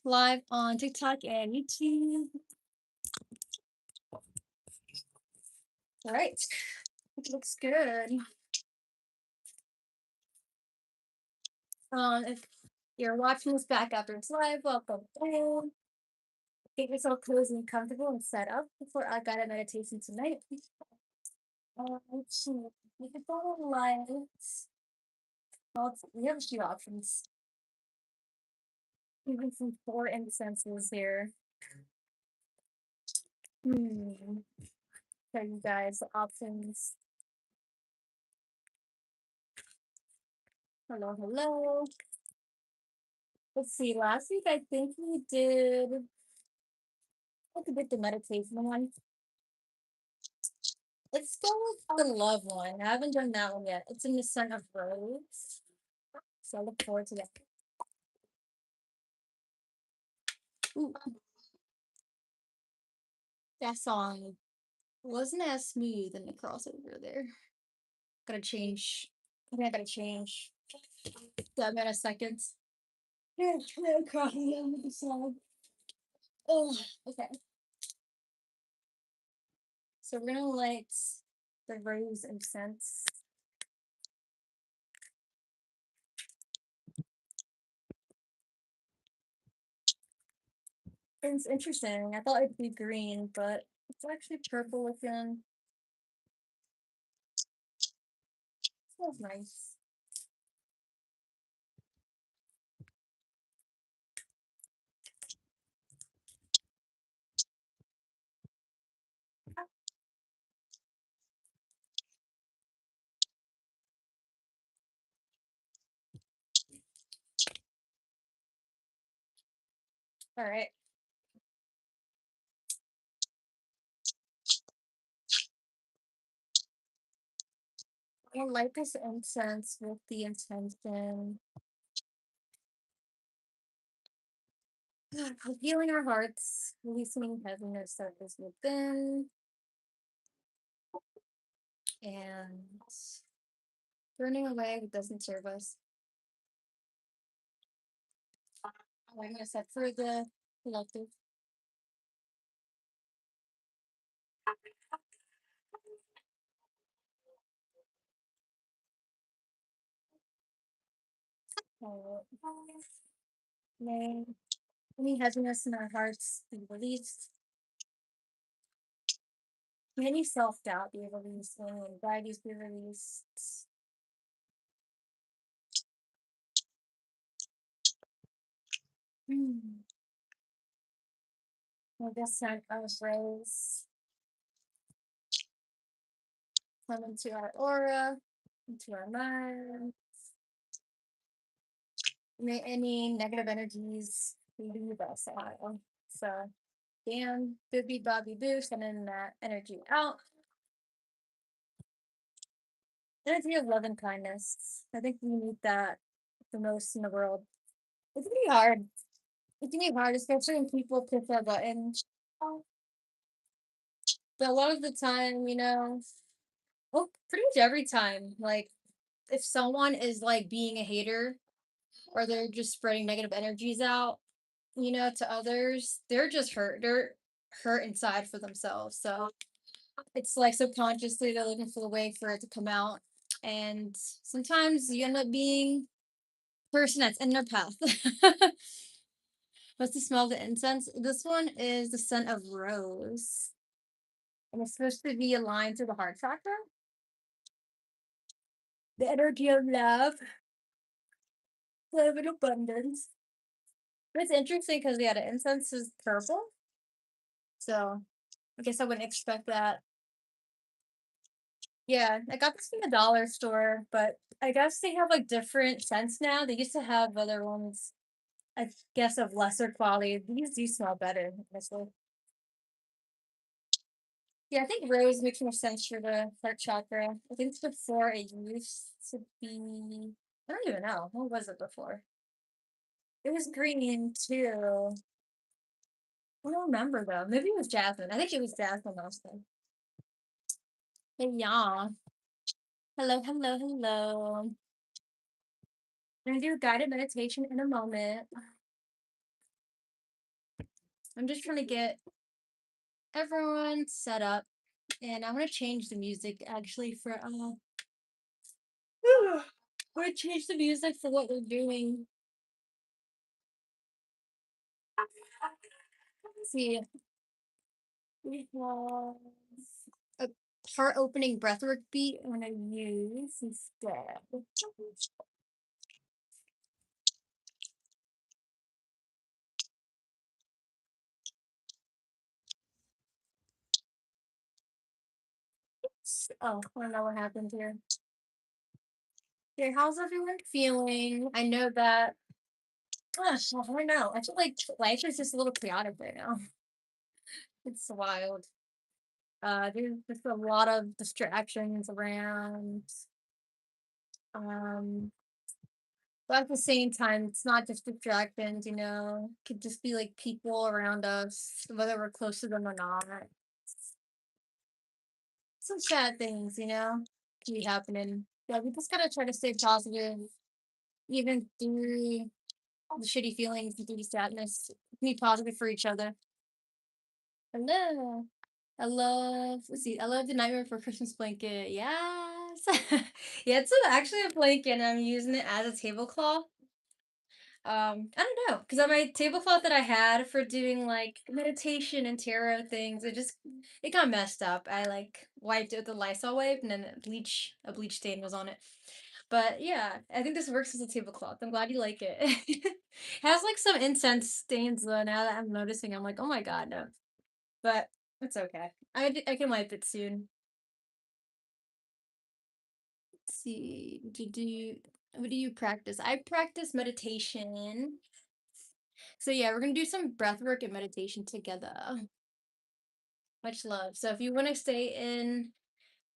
live on TikTok and YouTube. All right, it looks good. If you're watching this back after it's live, welcome in. Get yourself cozy and comfortable and set up before our guided meditation tonight. Let's see. You can follow the lights. Well, we have a few options. Even some 4 incenses here. Show you guys the options. Hello, hello. Let's see. Last week I think we did the meditation one. Let's go with the love one. I haven't done that one yet. It's in the scent of rose. So I look forward to that. Ooh. That song wasn't as smooth in the crossover there. Gotta change. I think I gotta change the amount of seconds. Yeah, crossover with the song. Oh, okay. So we're gonna light the rose incense. It's interesting. I thought it'd be green, but it's actually purple looking. Smells nice. All right. I light this incense with the intention of healing our hearts, releasing heaviness that is within, and burning away what doesn't serve us. I'm gonna set for the collective. May any heaviness in our hearts be released. May any self doubt be released. May any anxieties be released. May the scent of rose come into our aura, into our mind. May any negative energies leave us out. So, Dan, Bibby, Bobby, Boo, sending that energy out. Energy of love and kindness. I think we need that the most in the world. It's gonna be hard. It's gonna be hard, especially when people push our buttons. But a lot of the time, well, pretty much every time, like if someone is like being a hater or they're just spreading negative energies out, to others, they're just hurt. They're hurt inside for themselves. So it's like subconsciously they're looking for a way for it to come out. And sometimes you end up being the person that's in their path. What's the smell of the incense? This one is the scent of rose. And it's supposed to be aligned to the heart chakra. The energy of love and abundance. But it's interesting because yeah, the incense is purple. So I guess I wouldn't expect that. Yeah, I got this from the dollar store, but I guess they have like different scents now. They used to have other ones, I guess, of lesser quality. These do smell better, honestly. Yeah, I think rose makes more sense for the heart chakra. I think it's before it used to be. I don't even know. What was it before? It was green too. I don't remember though. Maybe it was jasmine. I think it was jasmine mostly. Hey, y'all. Hello, hello, hello. We're gonna do a guided meditation in a moment. I'm just trying to get everyone set up, and I'm gonna change the music actually for I'm gonna change the music for what we're doing. Let's see, we have a heart opening breathwork beat I'm gonna use instead. Oh, I don't know what happened here. Okay, how's everyone feeling? I know that. Gosh, I don't know. I feel like life is just a little chaotic right now. It's wild. There's just a lot of distractions around. Um, but at the same time, it's not just distractions, It could just be like people around us, whether we're close to them or not. Some sad things, be happening. Yeah, we just gotta try to stay positive, even through the shitty feelings and through the sadness. Be positive for each other. Hello. I love the Nightmare Before Christmas blanket. Yes. Yeah, it's actually a blanket and I'm using it as a tablecloth. I don't know, because on my tablecloth that I had for doing like meditation and tarot things, it got messed up. I like wiped it with the Lysol wipe and then a bleach stain was on it. But yeah, I think this works as a tablecloth. I'm glad you like it. It has like some incense stains though. Now that I'm noticing, I'm like, oh my god, no. But it's okay. I can wipe it soon. Let's see. What do you practice? I practice meditation. So yeah, we're gonna do some breath work and meditation together. Much love. So if you want to stay in,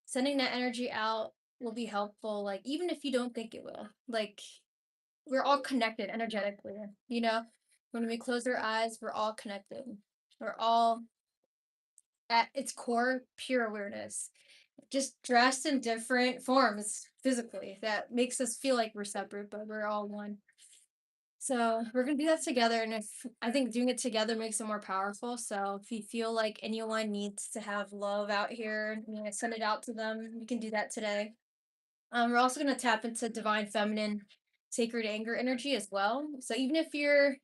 sending that energy out will be helpful. Like even if you don't think it will. Like we're all connected energetically. When we close our eyes, we're all connected. We're all at its core pure awareness, just dressed in different forms physically. That makes us feel like we're separate, but we're all one. So we're gonna do that together, and if I think doing it together makes it more powerful. So if you feel like anyone needs to have love out here, send it out to them. We can do that today. We're also gonna tap into divine feminine, sacred anger energy as well. So even if you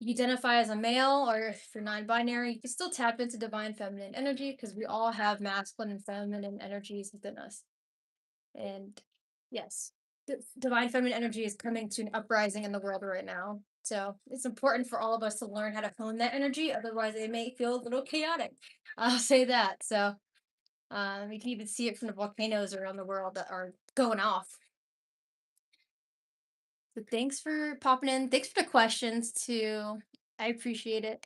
identify as a male or if you're non-binary, you can still tap into divine feminine energy because we all have masculine and feminine energies within us. And yes, divine feminine energy is coming to an uprising in the world right now. So it's important for all of us to learn how to hone that energy. Otherwise, it may feel a little chaotic. I'll say that. So you can even see it from the volcanoes around the world that are going off. So thanks for popping in. Thanks for the questions too. I appreciate it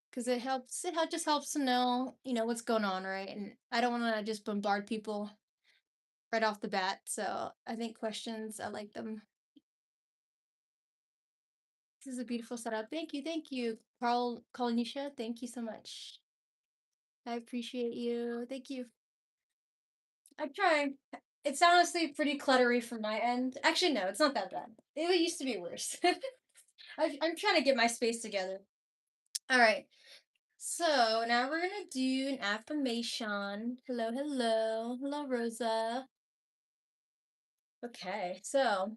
because it helps. Just helps to know, what's going on, right? And I don't want to just bombard people right off the bat. So I think questions, I like them. This is a beautiful setup. Thank you, Carl Kalanisha. Thank you so much. I appreciate you. Thank you. I'm trying. It's honestly pretty cluttery from my end. Actually, no, it's not that bad. It used to be worse. I'm trying to get my space together. All right. So now we're gonna do an affirmation. Hello, Rosa. Okay, so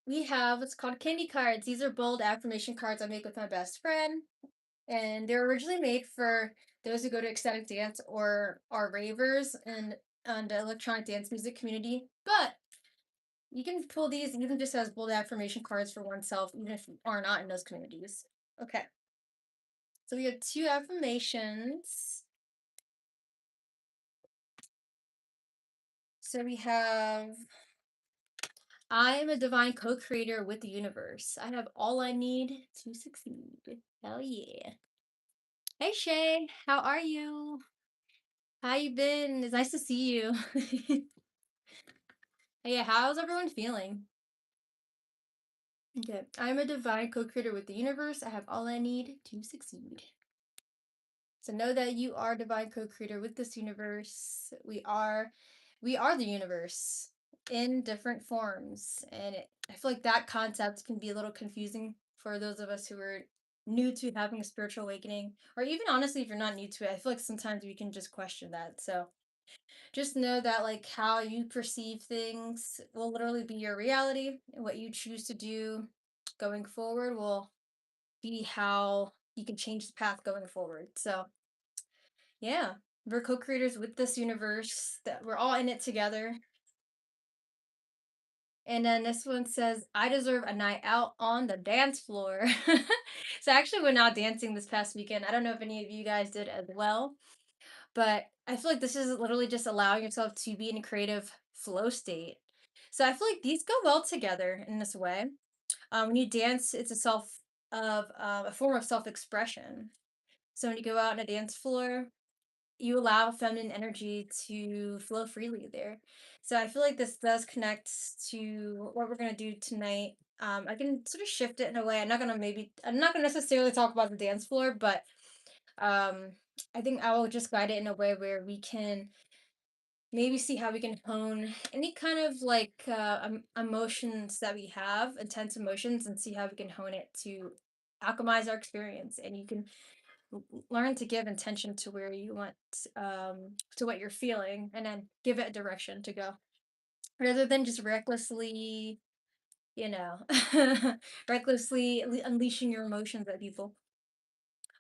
we have what's called KandiCardz. These are bold affirmation cards I make with my best friend. And they're originally made for those who go to ecstatic dance or are ravers and the electronic dance music community. But you can pull these even just as bold affirmation cards for oneself, even if you are not in those communities. Okay. So we have two affirmations. So we have I am a divine co-creator with the universe. I have all I need to succeed. Hell yeah. Hey Shay, how are you? How you been? It's nice to see you. Yeah, how's everyone feeling? Okay. I'm a divine co-creator with the universe. I have all I need to succeed. So know that you are divine co-creator with this universe. We are the universe in different forms. And I feel like that concept can be a little confusing for those of us who are new to having a spiritual awakening, or even honestly, if you're not new to it, I feel like sometimes we can just question that. So just know that like how you perceive things will literally be your reality, and what you choose to do going forward will be how you can change the path going forward. So yeah, we're co-creators with this universe, that we're all in it together. And then this one says, I deserve a night out on the dance floor. So I actually went out dancing this past weekend. I don't know if any of you guys did as well, but I feel like this is literally just allowing yourself to be in a creative flow state. So I feel like these go well together in this way. When you dance, it's a form of self-expression. So when you go out on a dance floor, you allow feminine energy to flow freely there. So I feel like this does connect to what we're gonna do tonight. I can sort of shift it in a way. I'm not gonna necessarily talk about the dance floor, but um I think I will just guide it in a way where we can maybe see how we can hone any kind of like emotions that we have, intense emotions, and see how we can hone it to alchemize our experience. And you can learn to give intention to where you want, to what you're feeling, and then give it a direction to go rather than just recklessly, you know, recklessly unleashing your emotions at people.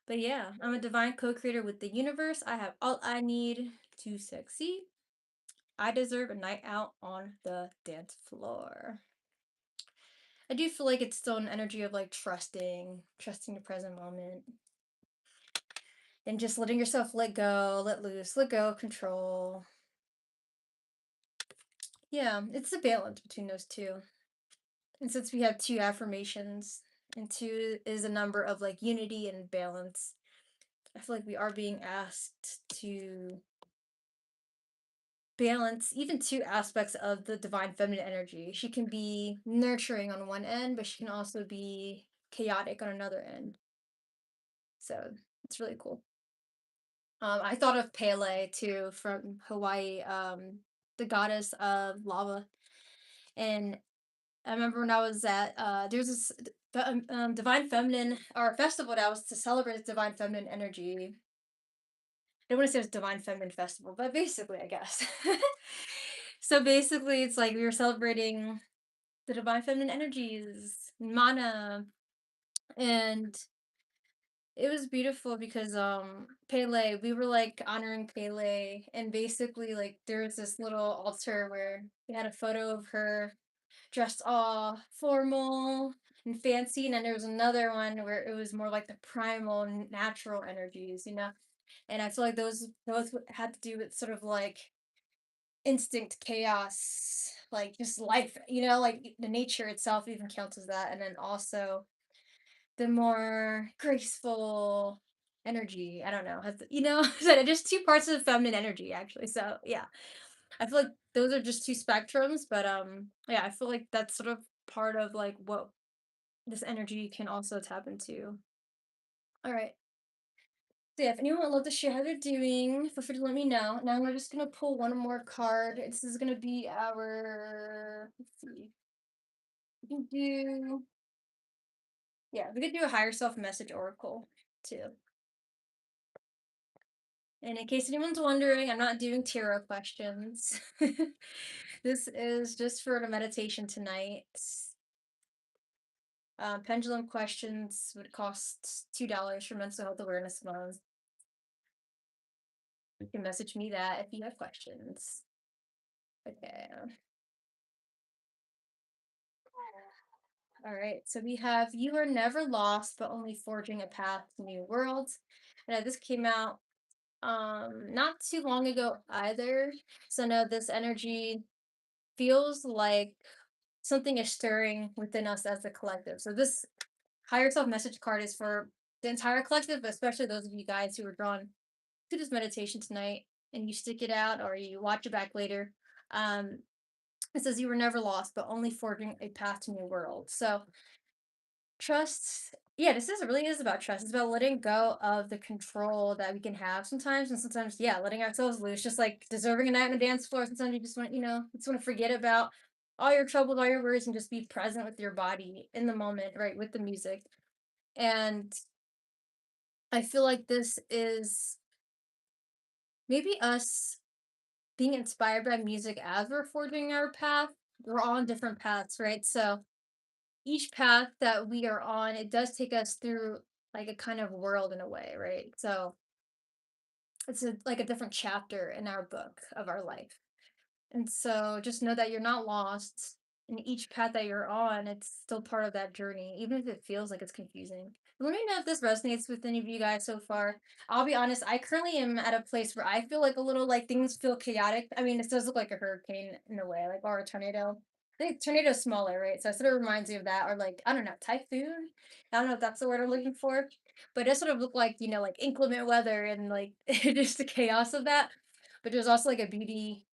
But yeah, I'm a divine co-creator with the universe. I have all I need to succeed. I deserve a night out on the dance floor. I do feel like it's still an energy of like trusting the present moment, and just letting yourself let go, let loose, let go, control. Yeah, it's a balance between those two. And since we have two affirmations, and two is a number of like unity and balance, I feel like we are being asked to balance even two aspects of the divine feminine energy. She can be nurturing on one end, but she can also be chaotic on another end. So it's really cool. I thought of Pele too from Hawaii, the goddess of lava. And I remember when I was at there's this divine feminine or festival that was to celebrate divine feminine energy. I don't want to say it's divine feminine festival, but basically, I guess. So basically, it's like we were celebrating the divine feminine energies, mana, and it was beautiful because Pele, we were like honoring Pele, and basically like there was this little altar where we had a photo of her dressed all formal and fancy, and then there was another one where it was more like the primal natural energies, you know. And I feel like those both had to do with sort of like instinct, chaos, like just life, you know, like the nature itself even counts as that. And then also the more graceful energy, I don't know, has you know, so just two parts of feminine energy actually. So yeah, I feel like those are just two spectrums, but yeah, I feel like that's sort of part of like what this energy can also tap into. All right. So yeah, if anyone would love to share how they're doing, feel free to let me know. Now we're just gonna pull one more card. This is gonna be our, let's see. We can do, yeah, we could do a higher self message oracle too. And in case anyone's wondering, I'm not doing tarot questions. This is just for the meditation tonight. Pendulum questions would cost $2 for Mental Health Awareness Month. You can message me that if you have questions. Okay. All right. So we have You Are Never Lost, but Only Forging a Path to New Worlds. And this came out not too long ago either. So no, this energy feels like something is stirring within us as a collective. So this higher self message card is for the entire collective, but especially those of you guys who are drawn to this meditation tonight, and you stick it out or you watch it back later. Um, it says you were never lost, but only forging a path to new worlds. So trust, yeah, this is really is about trust. It's about letting go of the control that we can have sometimes, and sometimes, yeah, letting ourselves loose, just like deserving a night on the dance floor. Sometimes you just want, you know, just want to forget about all your troubles, all your worries, and just be present with your body in the moment, right, with the music. And I feel like this is maybe us being inspired by music as we're forging our path. We're all on different paths, right? So each path that we are on, it does take us through like a kind of world in a way, right? So it's like a different chapter in our book of our life. And so just know that you're not lost. In each path that you're on, it's still part of that journey, even if it feels like it's confusing. Let me know if this resonates with any of you guys so far. I'll be honest, I currently am at a place where I feel like a little like things feel chaotic. I mean, it does look like a hurricane in a way, like or a tornado. I think tornado's smaller, right? So it sort of reminds me of that, or like, I don't know, typhoon. I don't know if that's the word I'm looking for. But it sort of looked like, like inclement weather and like just the chaos of that. But there's also like a beauty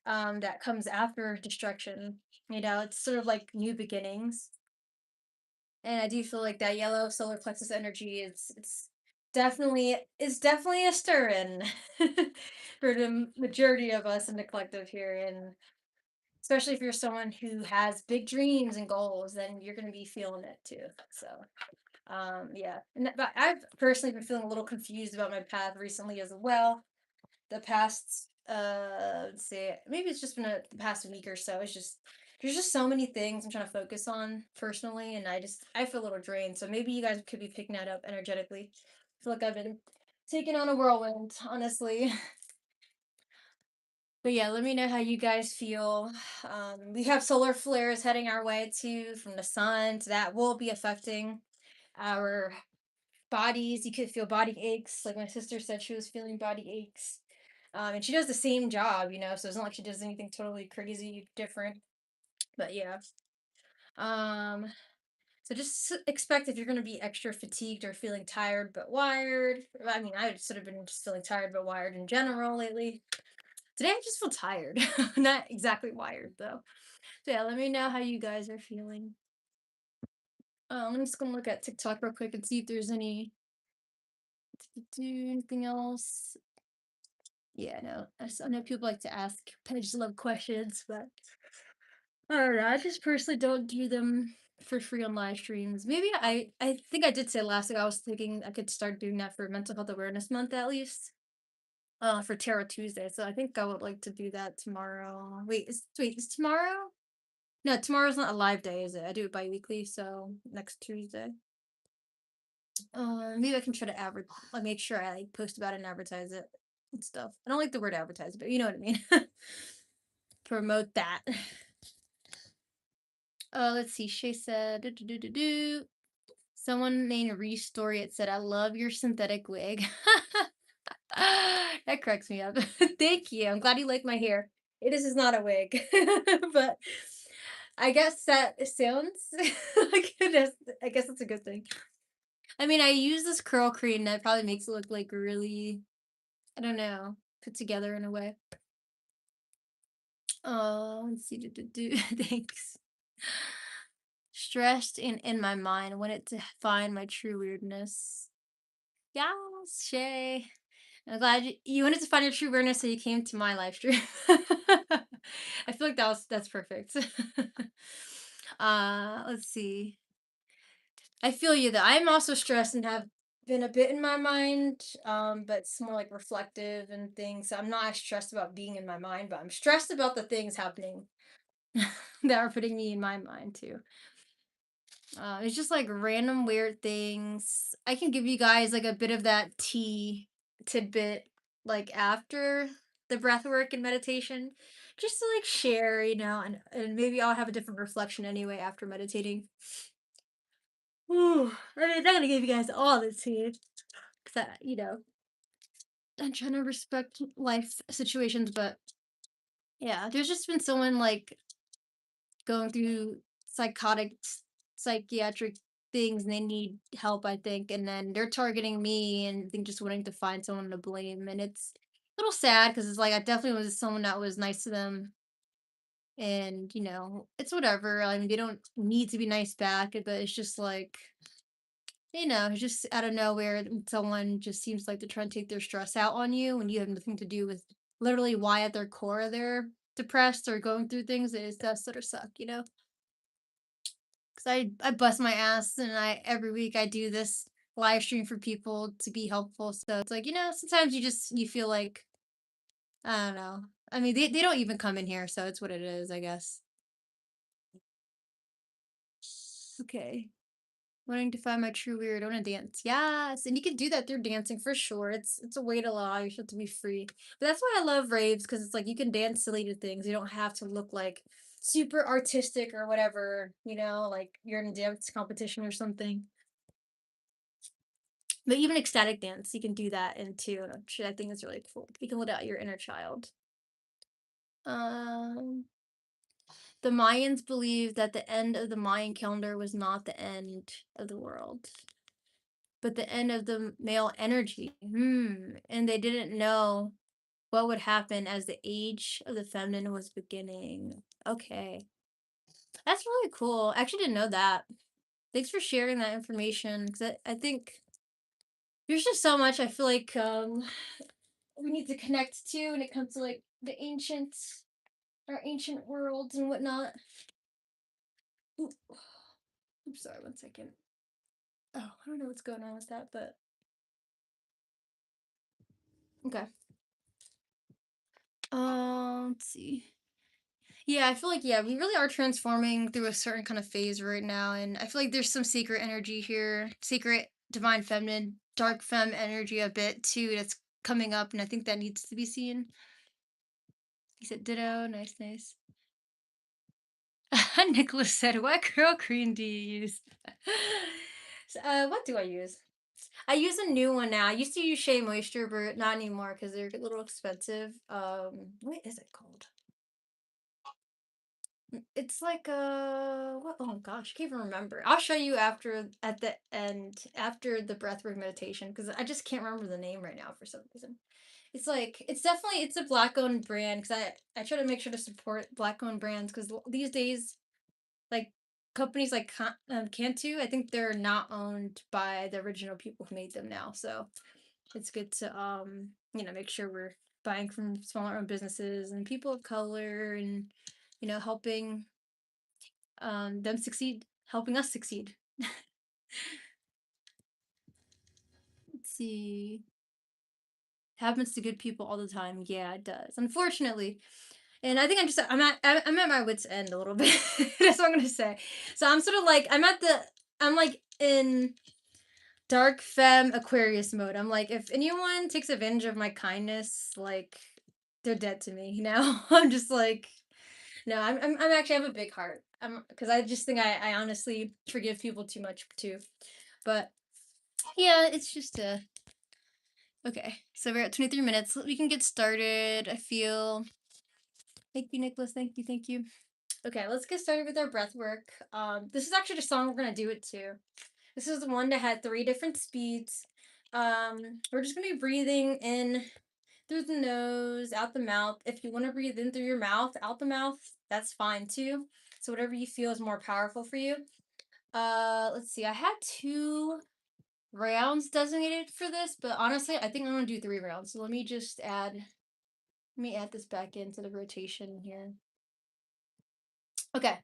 that comes after destruction. It's sort of like new beginnings. And I do feel like that yellow solar plexus energy it's definitely a stir in for the majority of us in the collective here. And especially if you're someone who has big dreams and goals, then you're gonna be feeling it too. So yeah. But I've personally been feeling a little confused about my path recently as well. The past let's see, maybe it's just been the past week or so. It's just there's just so many things I'm trying to focus on personally, and I feel a little drained. So maybe you guys could be picking that up energetically. I feel like I've been taking on a whirlwind, honestly. But yeah, let me know how you guys feel. We have solar flares heading our way too from the sun, so that will be affecting our bodies. You could feel body aches. Like my sister said, she was feeling body aches. And she does the same job, so it's not like she does anything totally crazy different. But yeah. Um, so just expect if you're gonna be extra fatigued or feeling tired but wired. I mean, I've sort of been just feeling tired but wired in general lately. Today I just feel tired. Not exactly wired though. So yeah, let me know how you guys are feeling. I'm just gonna look at TikTok real quick and see if there's anything else. Yeah, no. I know people like to ask page love questions, but I don't know. I just personally don't do them for free on live streams. Maybe I think I did say last week I was thinking I could start doing that for Mental Health Awareness Month at least. For Tarot Tuesday. So I think I would like to do that tomorrow. Wait, is tomorrow? No, tomorrow's not a live day, is it? I do it bi-weekly, so next Tuesday. Maybe I can try to like make sure I like post about it and advertise it and stuff. I don't like the word advertise, but you know what I mean. Promote that. Let's see. Shay said, someone named Restory it said, I love your synthetic wig. That cracks me up. Thank you. I'm glad you like my hair. Is not a wig, but I guess that sounds like it is. I guess that's a good thing. I mean, I use this curl cream that probably makes it look like really, I don't know, put together in a way. Oh, let's see. Thanks. Stressed and in my mind, wanted to find my true weirdness. Yes, Shay. I'm glad you wanted to find your true weirdness, so you came to my live stream. I feel like that's perfect. Let's see. I feel you though. I'm also stressed and have been a bit in my mind, but it's more like reflective and things. So I'm not as stressed about being in my mind, but I'm stressed about the things happening that are putting me in my mind too. It's just like random weird things. I can give you guys like a bit of that tea tidbit like after the breath work and meditation, just to like share, and maybe I'll have a different reflection anyway after meditating. Ooh, I'm not gonna give you guys all the tea because I'm trying to respect life situations, but yeah, there's just been someone like going through psychotic psychiatric things and they need help, I think, and then they're targeting me and I think just wanting to find someone to blame, and it's a little sad because it's like I definitely was someone that was nice to them, and it's whatever. I mean, they don't need to be nice back, but it's just like it's just out of nowhere someone just seems like they're trying to take their stress out on you when you have nothing to do with literally why at their core they're depressed or going through things. It does sort of suck. 'Cause I bust my ass and I every week I do this live stream for people to be helpful. So it's like, sometimes you feel like, I don't know. I mean, they don't even come in here, so it's what it is, I guess. Okay. Wanting to find my true weird, I want to dance. Yes, and you can do that through dancing for sure. It's a way to allow yourself to be free. But that's why I love raves, because it's like you can dance silly to things. You don't have to look like super artistic or whatever, like you're in a dance competition or something. But even ecstatic dance, you can do that in too, which I think is really cool. You can let out your inner child. Um, the Mayans believed that the end of the Mayan calendar was not the end of the world, but the end of the male energy. And they didn't know what would happen as the age of the feminine was beginning. Okay. That's really cool. I actually didn't know that. Thanks for sharing that information, because I think there's just so much I feel like we need to connect to when it comes to like our ancient worlds and whatnot. Ooh, I'm sorry, 1 second. Oh, I don't know what's going on with that, but okay. Let's see. Yeah, I feel like, yeah, we really are transforming through a certain kind of phase right now, and I feel like there's some secret energy here, secret divine feminine, dark femme energy a bit too that's coming up, and I think that needs to be seen. He said ditto, nice, nice. Nicholas said, "What curl cream do you use?" What do I use? I use a new one now. I used to use Shea Moisture, but not anymore because they're a little expensive. What is it called? It's like what? Oh gosh, I can't even remember. I'll show you after at the end after the breathwork meditation because I just can't remember the name right now for some reason. It's a black owned brand because I try to make sure to support black owned brands because these days like companies like Cantu, I think they're not owned by the original people who made them now. So it's good to make sure we're buying from smaller owned businesses and people of color and helping them succeed, helping us succeed. Let's see. Happens to good people all the time. Yeah, it does. Unfortunately. And I think I'm at my wits end a little bit. That's what I'm gonna say. So I'm sort of like I'm like in dark femme Aquarius mode. I'm like, if anyone takes advantage of my kindness, like they're dead to me, I'm just like, no, I'm actually I have a big heart. Because I just think I honestly forgive people too much too. But yeah, it's just okay. So we're at 23 minutes. We can get started. I feel. Thank you, Nicholas. Thank you. Thank you. Okay, let's get started with our breath work. This is actually the song we're gonna do it to. This is the one that had 3 different speeds. We're just gonna be breathing in through the nose, out the mouth. If you want to breathe in through your mouth, out the mouth, that's fine too. So whatever you feel is more powerful for you. Let's see. I had 2 rounds designated for this, but honestly, I think I'm gonna do 3 rounds. So let me add this back into the rotation here. Okay.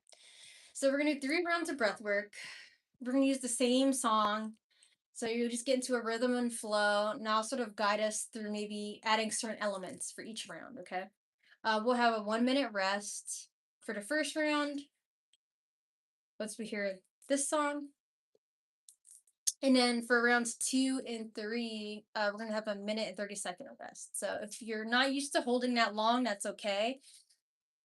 So we're gonna do 3 rounds of breath work. We're gonna use the same song. So you just get into a rhythm and flow, and I'll sort of guide us through maybe adding certain elements for each round, okay? We'll have a 1 minute rest for the first round. Once we hear this song. And then for rounds 2 and 3, we're gonna have a 1 minute and 30 second rest. So if you're not used to holding that long, that's okay.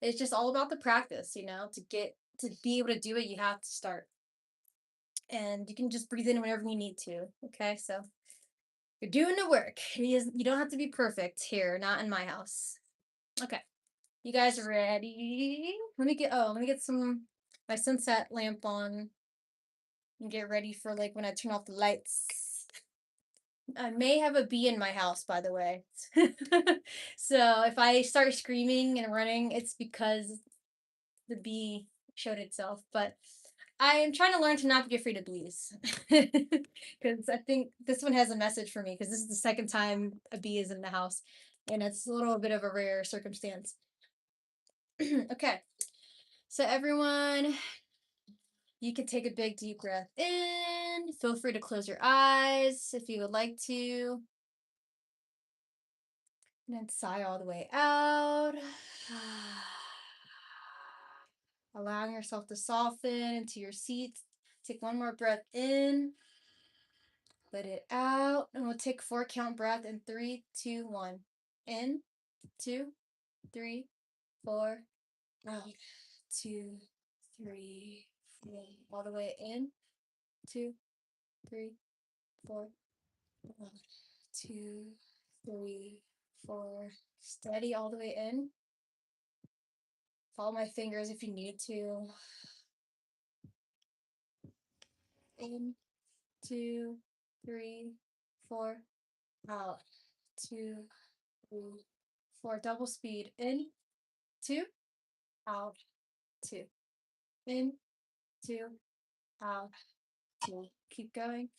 It's just all about the practice, to be able to do it, you have to start. And you can just breathe in whenever you need to. Okay, so you're doing the work. You don't have to be perfect here, not in my house. Okay, you guys are ready? Let me get some my sunset lamp on and get ready for like when I turn off the lights. I may have a bee in my house, by the way. So if I start screaming and running, it's because the bee showed itself. But I am trying to learn to not be afraid of bees. Because I think this one has a message for me, because this is the second time a bee is in the house. And it's a little bit of a rare circumstance. Okay. So everyone, you can take a big deep breath in in. Feel free to close your eyes if you would like to. And then sigh all the way out. Allowing yourself to soften into your seat. Take one more breath in. Let it out. And we'll take 4 count breath in 3, 2, 1. In, 2, 3, 4. Out. 2, 3, 4. All the way in. 2, 3, 4. Out. 2, 3, 4. Steady all the way in. Follow my fingers if you need to. In, 2, 3, 4. Out. 2, 3, 4. Double speed. In, 2, out, 2. In, 2, out, 2. Keep going.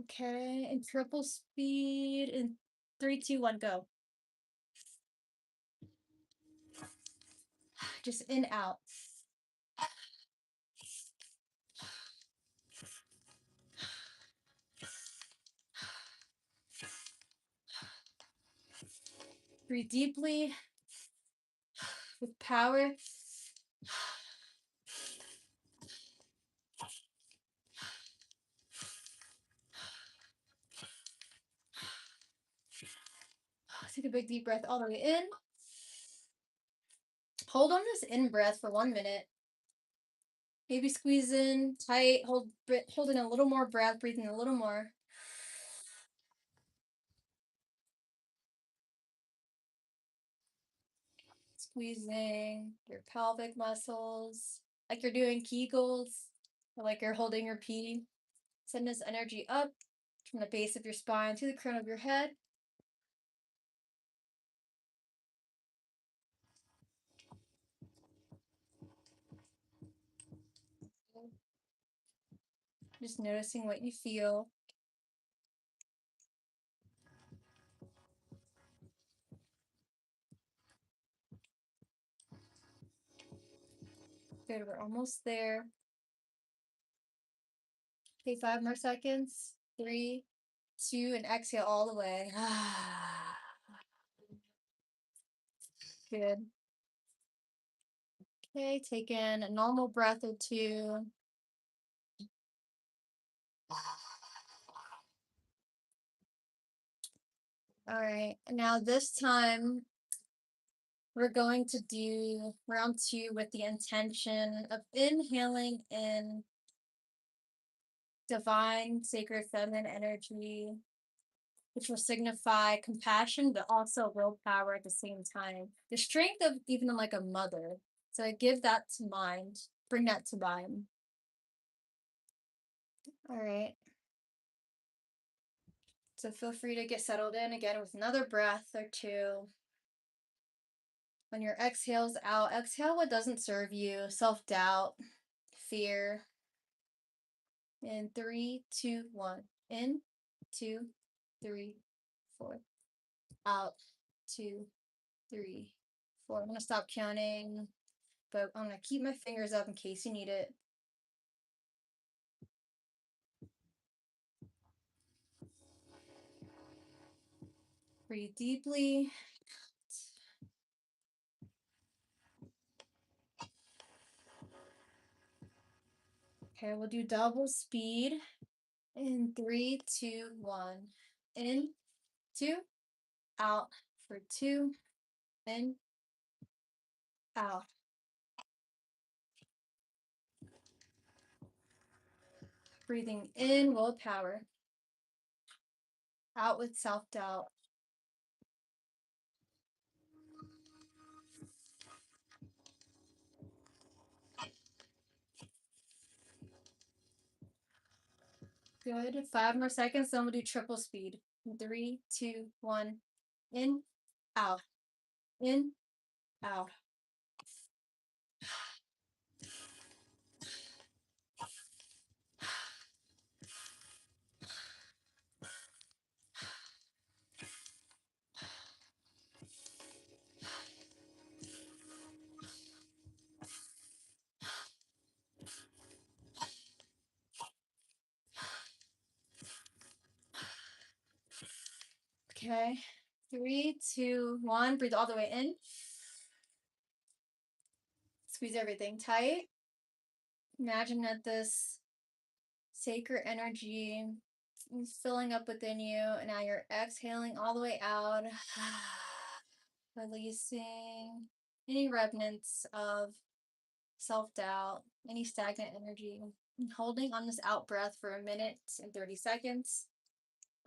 Okay, and triple speed in 3, 2, 1, go. Just in, out. Breathe deeply with power. Take a big deep breath all the way in. Hold on this in breath for 1 minute. Maybe squeeze in tight, hold in a little more breath, breathing a little more. Squeezing your pelvic muscles, like you're doing Kegels, or like you're holding your pee. Send this energy up from the base of your spine to the crown of your head. Just noticing what you feel. Good, we're almost there. Okay, 5 more seconds. 3, 2, and exhale all the way. Good. Okay, take in a normal breath or 2. All right, now this time we're going to do round 2 with the intention of inhaling in divine, sacred feminine energy, which will signify compassion, but also willpower at the same time. The strength of even like a mother. So I give that to mind, bring that to mind. All right. So feel free to get settled in again with another breath or 2. When your exhale's out, exhale what doesn't serve you, self-doubt, fear. In 3, 2, 1. In, 2, 3, 4. Out, 2, 3, 4. I'm gonna stop counting, but I'm gonna keep my fingers up in case you need it. Breathe deeply. Okay, we'll do double speed in 3, 2, 1. In, 2, out for 2, in, out. Breathing in, willpower. Out with self-doubt. Good. 5 more seconds, then we'll do triple speed. 3, 2, 1. In, out. In, out. Okay. 3, 2, 1. Breathe all the way in. Squeeze everything tight. Imagine that this sacred energy is filling up within you, and now you're exhaling all the way out, releasing any remnants of self-doubt, any stagnant energy, and holding on this out breath for 1 minute and 30 seconds,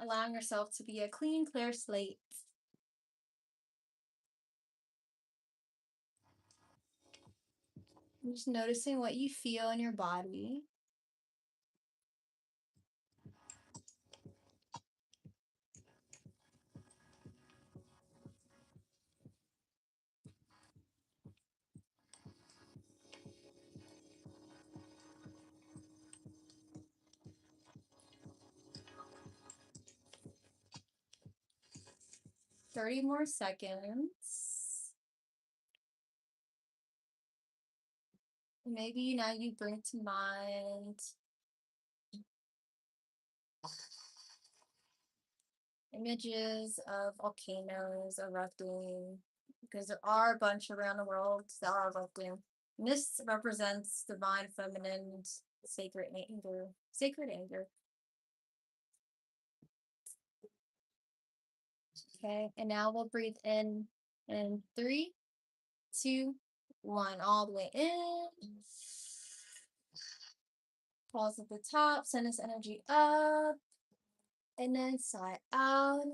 allowing yourself to be a clean, clear slate. Just noticing what you feel in your body. Thirty more seconds. Maybe now you bring to mind images of volcanoes erupting, because there are a bunch around the world that are erupting. And this represents divine feminine sacred anger. Sacred anger. Okay, and now we'll breathe in 3, 2, 1, all the way in. Pause at the top, send this energy up, and then sigh out.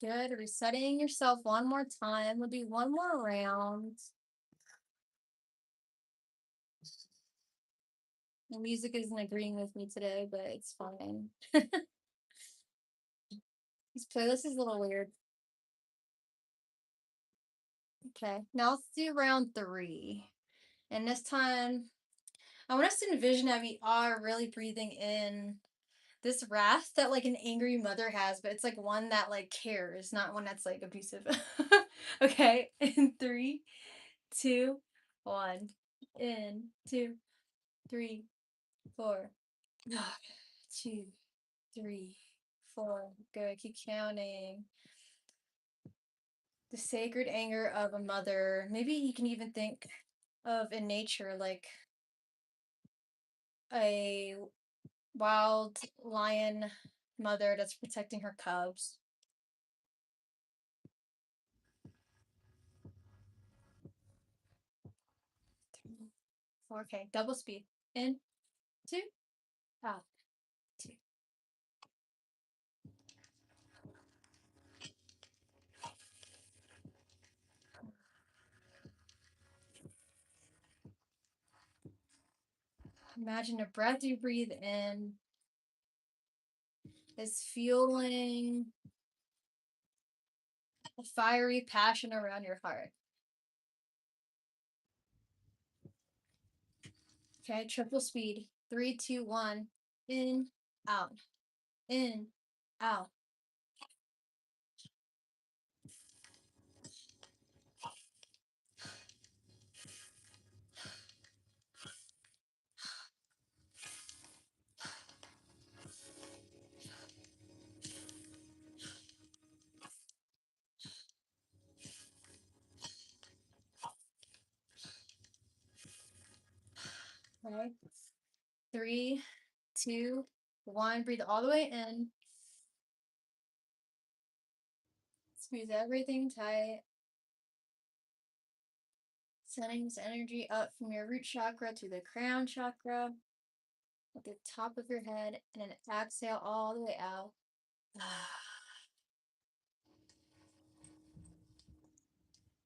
Good. Resetting yourself one more time. We'll do one more round. The music isn't agreeing with me today, but it's fine. This playlist is a little weird. Okay, now let's do round 3. And this time, I want us to envision that we are really breathing in this wrath that like an angry mother has, but it's like one that like cares, not one that's like abusive. Okay, in 3, 2, 1. In 2, 3, 4. 2, 3, 4. Good. Keep counting. The sacred anger of a mother. Maybe you can even think of in nature like a wild lion mother that's protecting her cubs. 3, 4. Okay, double speed. In, 2, out, 2. Imagine the breath you breathe in is fueling a fiery passion around your heart. Okay, triple speed. 3, 2, 1. In, out, in, out. Okay. 3, 2, 1. Breathe all the way in. Squeeze everything tight. Sending this energy up from your root chakra to the crown chakra at the top of your head, and then exhale all the way out.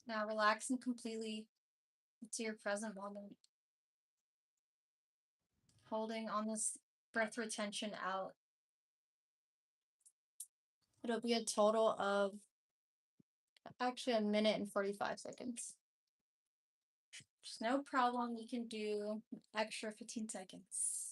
Now relaxing completely to your present moment. Holding on this breath retention out. It'll be a total of actually 1 minute and 45 seconds. Just no problem. You can do extra 15 seconds.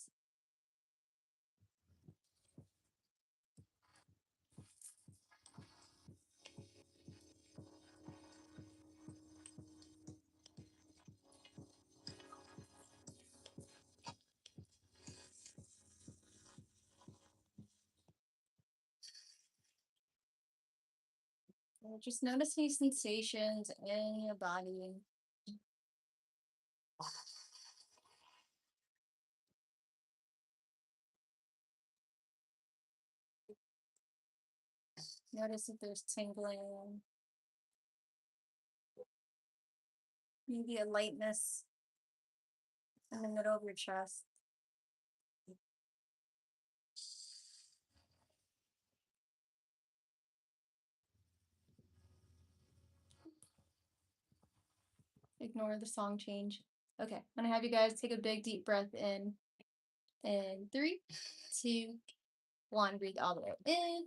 Just notice any sensations in your body. Notice if there's tingling, maybe a lightness in the middle of your chest. Ignore the song change. Okay, I'm gonna have you guys take a big deep breath in. And 3, 2, 1. Breathe all the way in.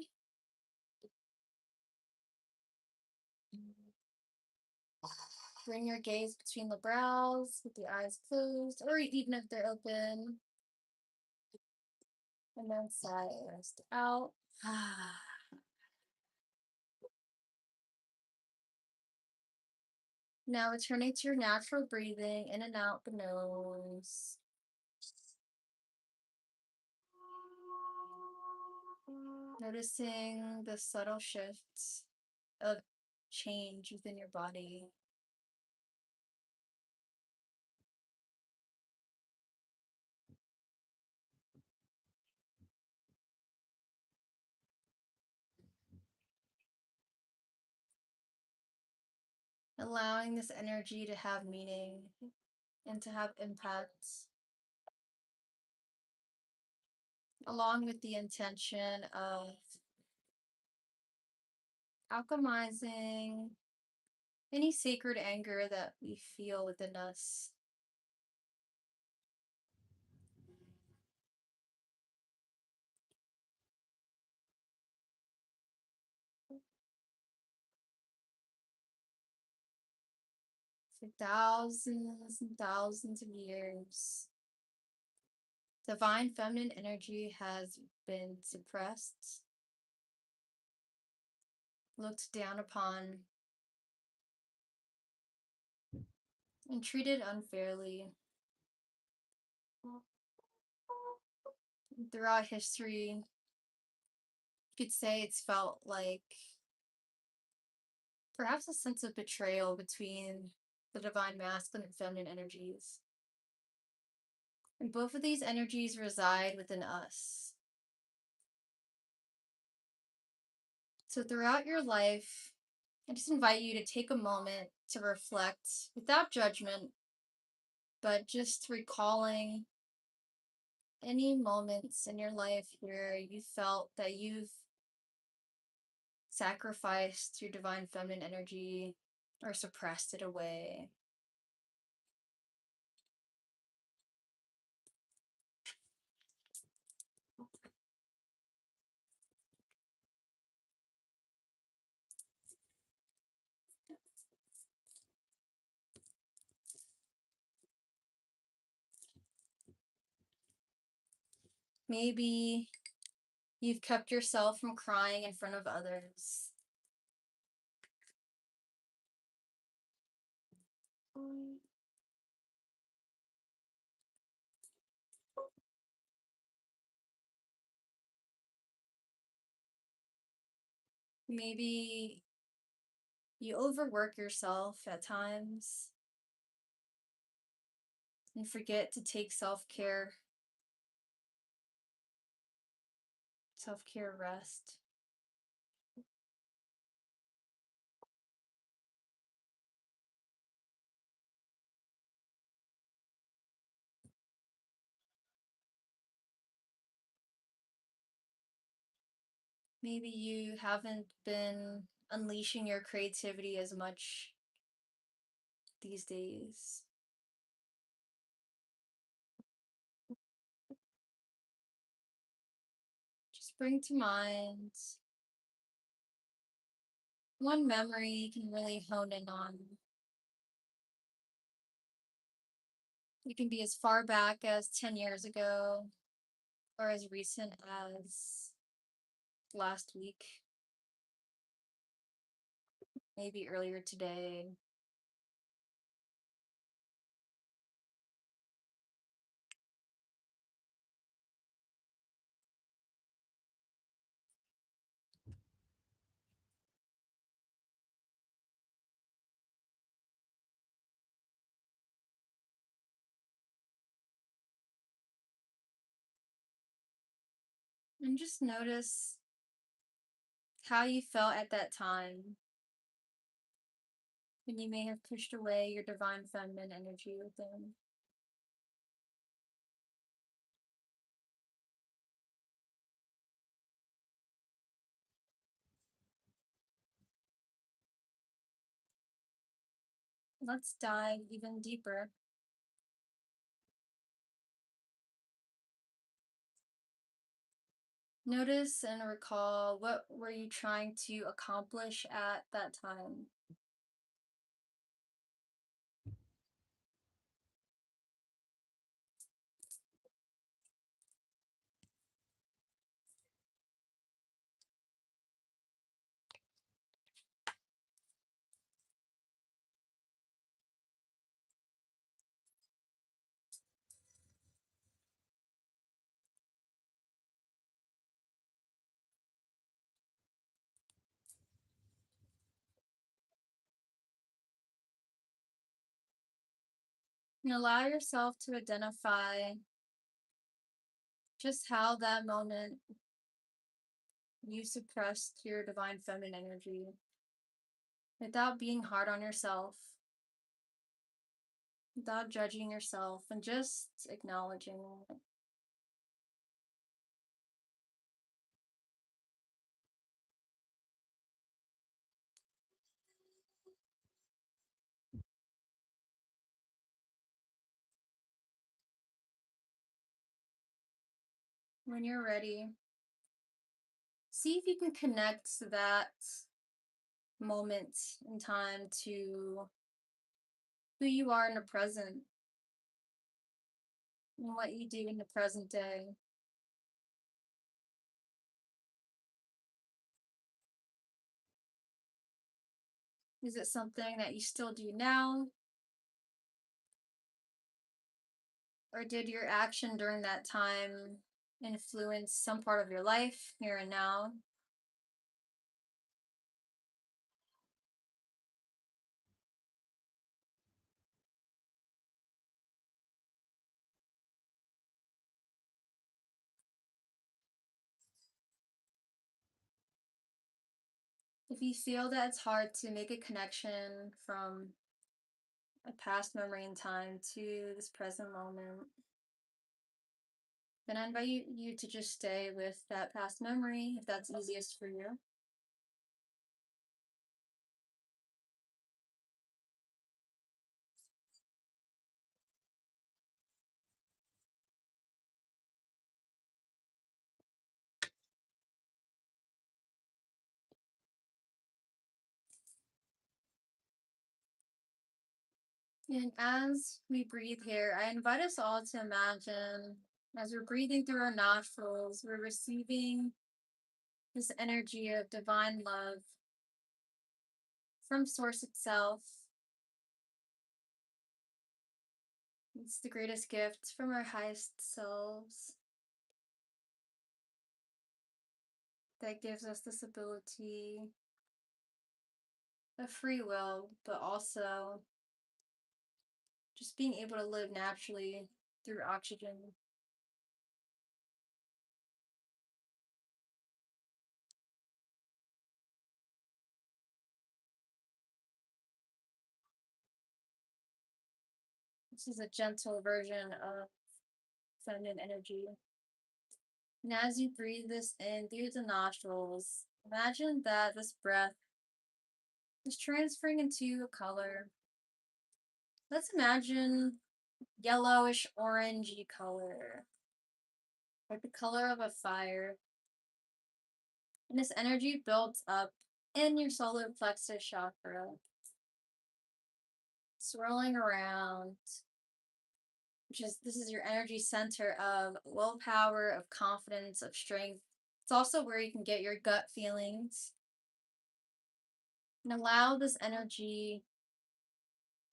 Bring your gaze between the brows with the eyes closed, or even if they're open. And then sigh, rest out. Now returning to your natural breathing in and out the nose. Noticing the subtle shifts of change within your body. Allowing this energy to have meaning and to have impact, along with the intention of alchemizing any sacred anger that we feel within us. For thousands and thousands of years, divine feminine energy has been suppressed, looked down upon, and treated unfairly. Throughout history, you could say it's felt like perhaps a sense of betrayal between the divine masculine and feminine energies. And both of these energies reside within us. So throughout your life, I just invite you to take a moment to reflect without judgment, but just recalling any moments in your life where you felt that you've sacrificed your divine feminine energy or suppressed it away. Maybe you've kept yourself from crying in front of others. Maybe you overwork yourself at times and forget to take self-care rest. Maybe you haven't been unleashing your creativity as much these days. Just bring to mind one memory you can really hone in on. It can be as far back as 10 years ago or as recent as last week, maybe earlier today. And just notice how you felt at that time when you may have pushed away your divine feminine energy within. Let's dive even deeper. Notice and recall, what were you trying to accomplish at that time? And allow yourself to identify just how that moment you suppressed your divine feminine energy without being hard on yourself, without judging yourself, and just acknowledging it. When you're ready, see if you can connect that moment in time to who you are in the present and what you do in the present day. Is it something that you still do now? Or did your action during that time influence some part of your life here and now? If you feel that it's hard to make a connection from a past memory in time to this present moment, then I invite you to just stay with that past memory if that's easiest for you. And as we breathe here, I invite us all to imagine as we're breathing through our nostrils, we're receiving this energy of divine love from Source itself. It's the greatest gift from our highest selves that gives us this ability of free will, but also just being able to live naturally through oxygen. This is a gentle version of feminine energy. And as you breathe this in through the nostrils, imagine that this breath is transferring into a color. Let's imagine yellowish orangey color, like the color of a fire. And this energy builds up in your solar plexus chakra, swirling around, which is this is your energy center of willpower, of confidence, of strength. It's also where you can get your gut feelings. And allow this energy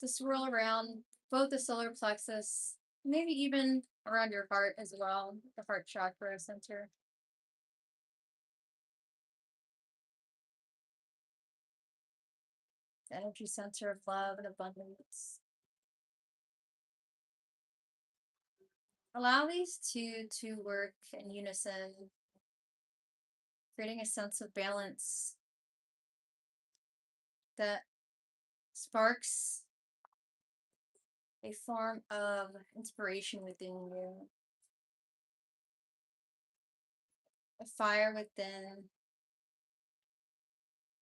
to swirl around both the solar plexus, maybe even around your heart as well, the heart chakra center, the energy center of love and abundance. Allow these two to work in unison creating a sense of balance that sparks a form of inspiration within you, a fire within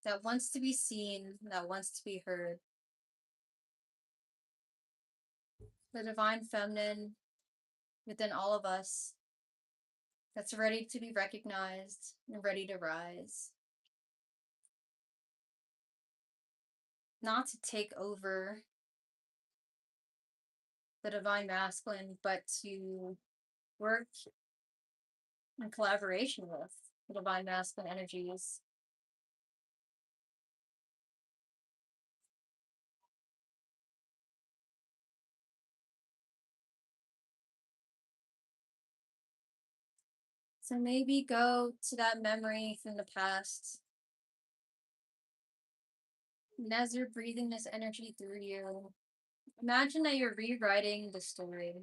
that wants to be seen, that wants to be heard. The divine feminine within all of us that's ready to be recognized and ready to rise. Not to take over the divine masculine, but to work in collaboration with the divine masculine energies. So maybe go to that memory from the past. And as you're breathing this energy through you, imagine that you're rewriting the story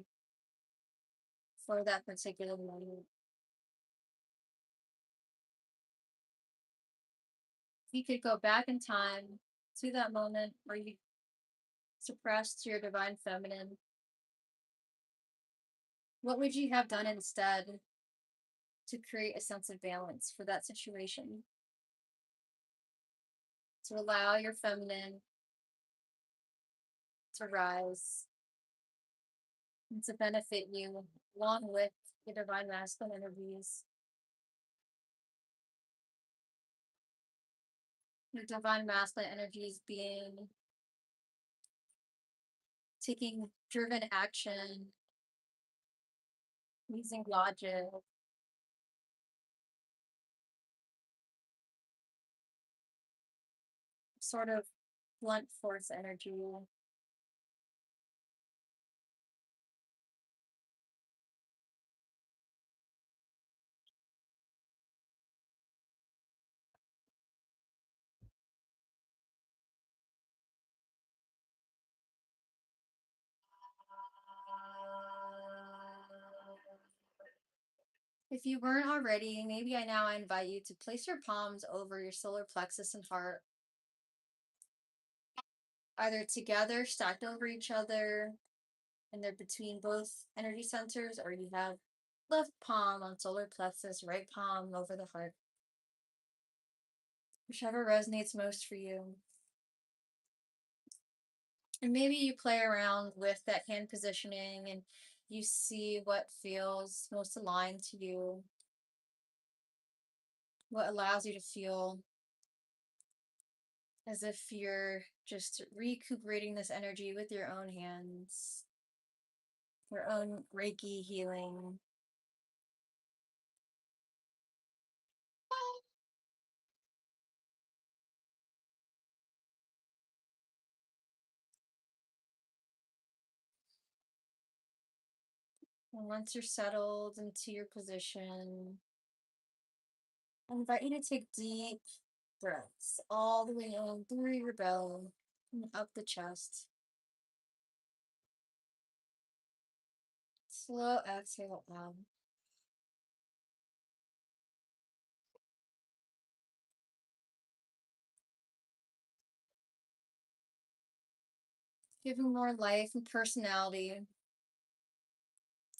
for that particular moment. You could go back in time to that moment where you suppressed your divine feminine. What would you have done instead to create a sense of balance for that situation? To allow your feminine to rise and to benefit you along with the divine masculine energies. The divine masculine energies being taking driven action, using logic, sort of blunt force energy. If you weren't already, maybe I invite you to place your palms over your solar plexus and heart, either together, stacked over each other, and they're between both energy centers, or you have left palm on solar plexus, right palm over the heart, whichever resonates most for you. And maybe you play around with that hand positioning and you see what feels most aligned to you, what allows you to feel as if you're just recuperating this energy with your own hands, your own Reiki healing. And once you're settled into your position, I invite you to take deep breaths all the way in through your belly and up the chest. Slow exhale out. Giving more life and personality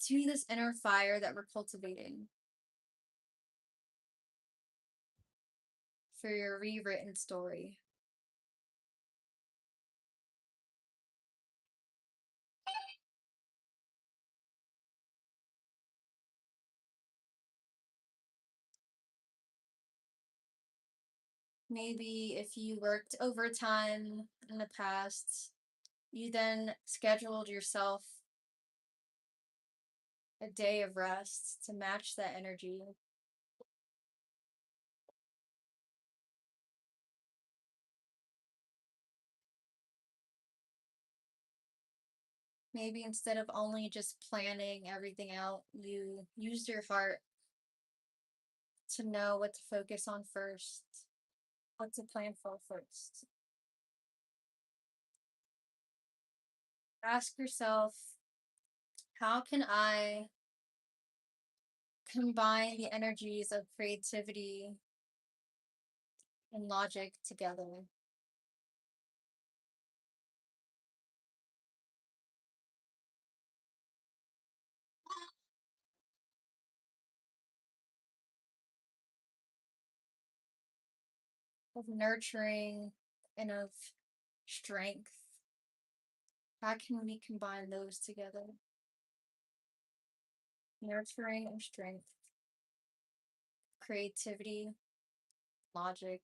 to this inner fire that we're cultivating for your rewritten story. Maybe if you worked overtime in the past, you then scheduled yourself a day of rest to match that energy. Maybe instead of only just planning everything out, you used your heart to know what to focus on first, what to plan for first. Ask yourself, how can I combine the energies of creativity and logic together. Of nurturing and of strength. How can we combine those together? Nurturing and strength, creativity, logic.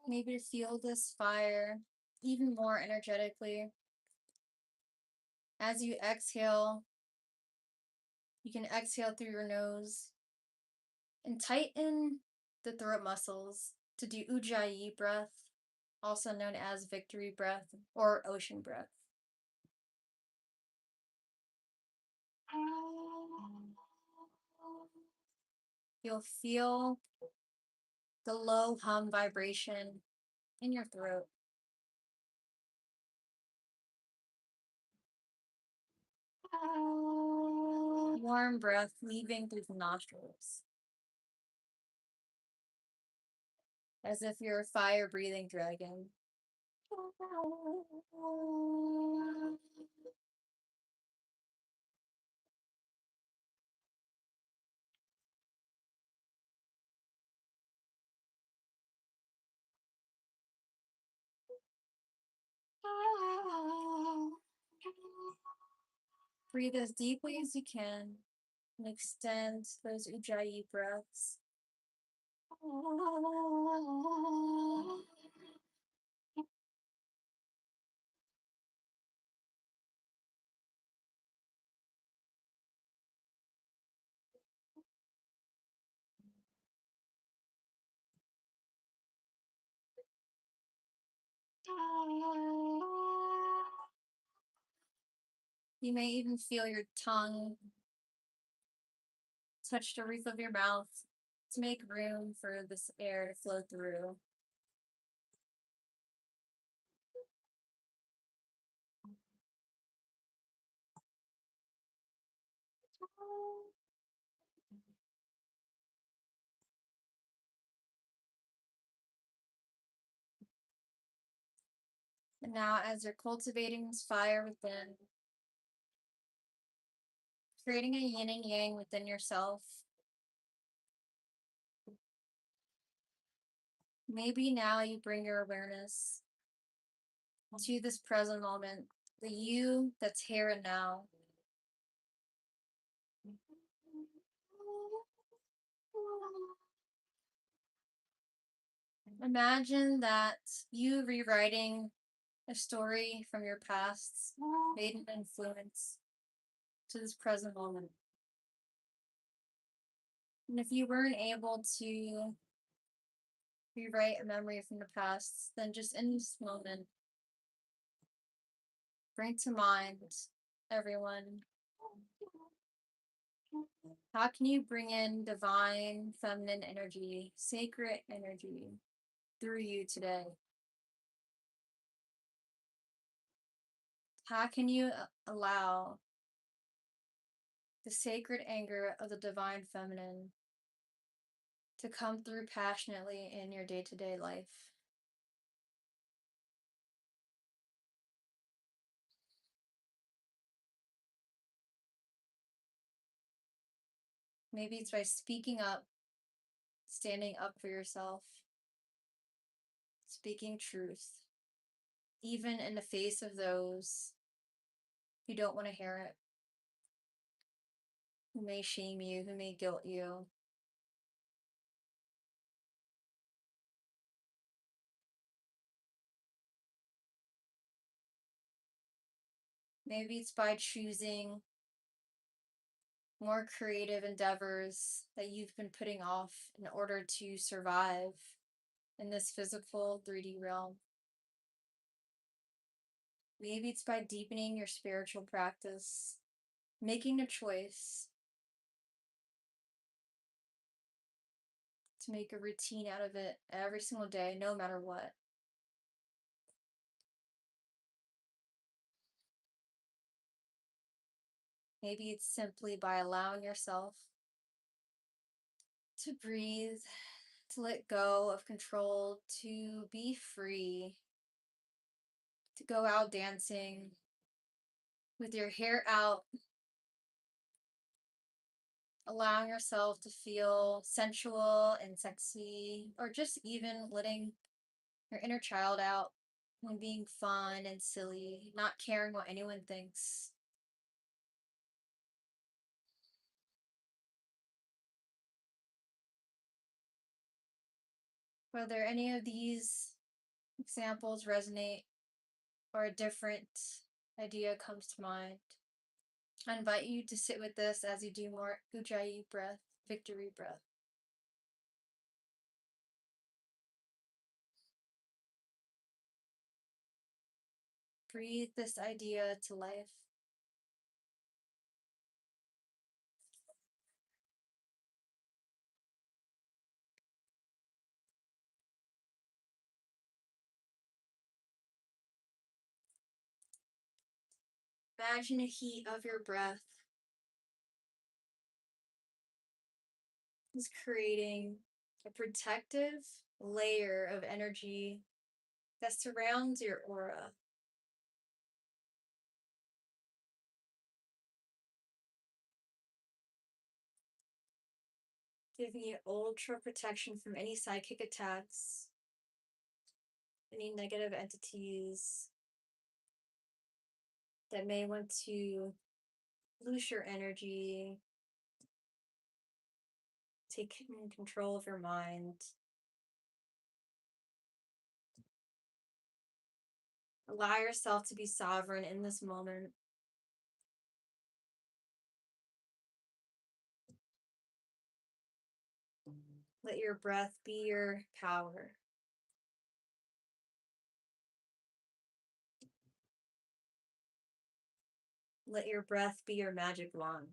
Maybe to feel this fire even more energetically. As you exhale, you can exhale through your nose and tighten the throat muscles to do ujjayi breath, also known as victory breath or ocean breath. You'll feel the low hum vibration in your throat. Warm breath leaving through the nostrils, as if you're a fire breathing dragon. Breathe as deeply as you can and extend those ujjayi breaths. You may even feel your tongue touch the roof of your mouth to make room for this air to flow through. And now, as you're cultivating this fire within, creating a yin and yang within yourself, maybe now you bring your awareness to this present moment, the you that's here and now. Imagine that you rewriting a story from your past made an influence to this present moment. And if you weren't able to rewrite a memory from the past, then just in this moment, bring to mind, everyone, how can you bring in divine feminine energy, sacred energy through you today? How can you allow the sacred anger of the divine feminine to come through passionately in your day-to-day life? Maybe it's by speaking up, standing up for yourself, speaking truth, even in the face of those who don't want to hear it, who may shame you, who may guilt you. Maybe it's by choosing more creative endeavors that you've been putting off in order to survive in this physical 3D realm. Maybe it's by deepening your spiritual practice, making a choice to make a routine out of it every single day, no matter what. Maybe it's simply by allowing yourself to breathe, to let go of control, to be free, to go out dancing with your hair out, allowing yourself to feel sensual and sexy, or just even letting your inner child out when being fun and silly, not caring what anyone thinks. Whether any of these examples resonate or a different idea comes to mind, I invite you to sit with this as you do more Ujjayi breath, victory breath. Breathe this idea to life. Imagine the heat of your breath is creating a protective layer of energy that surrounds your aura. Giving you ultra protection from any psychic attacks, any negative entities that may want to lose your energy, take control of your mind. Allow yourself to be sovereign in this moment. Let your breath be your power. Let your breath be your magic wand.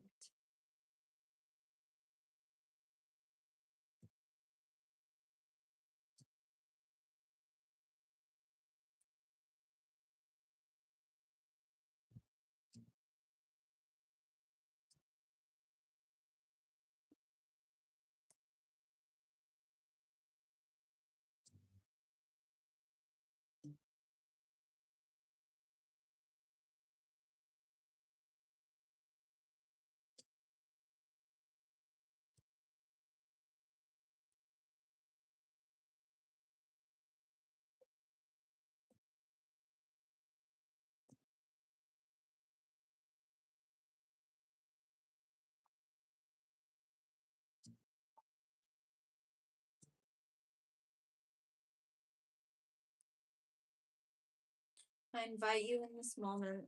I invite you in this moment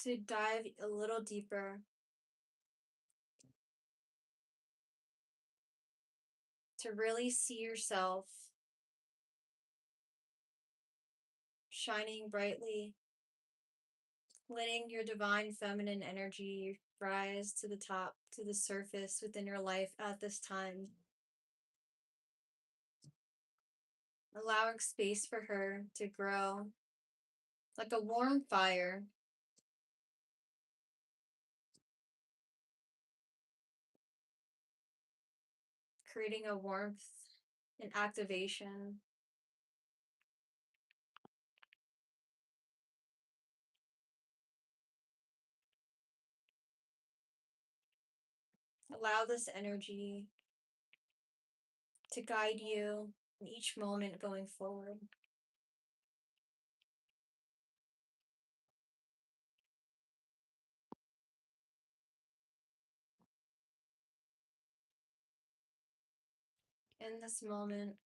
to dive a little deeper, to really see yourself shining brightly, letting your divine feminine energy rise to the top, to the surface within your life at this time. Allowing space for her to grow like a warm fire, creating a warmth and activation. Allow this energy to guide you in each moment going forward. In this moment,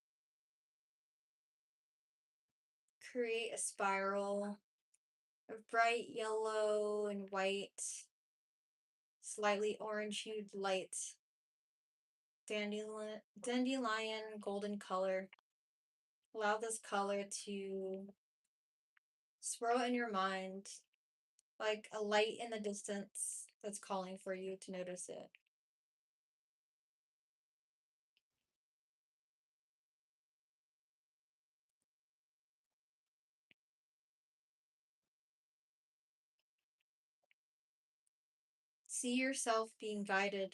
create a spiral of bright yellow and white, slightly orange hued light, dandelion golden color. Allow this color to swirl in your mind like a light in the distance, that's calling for you to notice it. See yourself being guided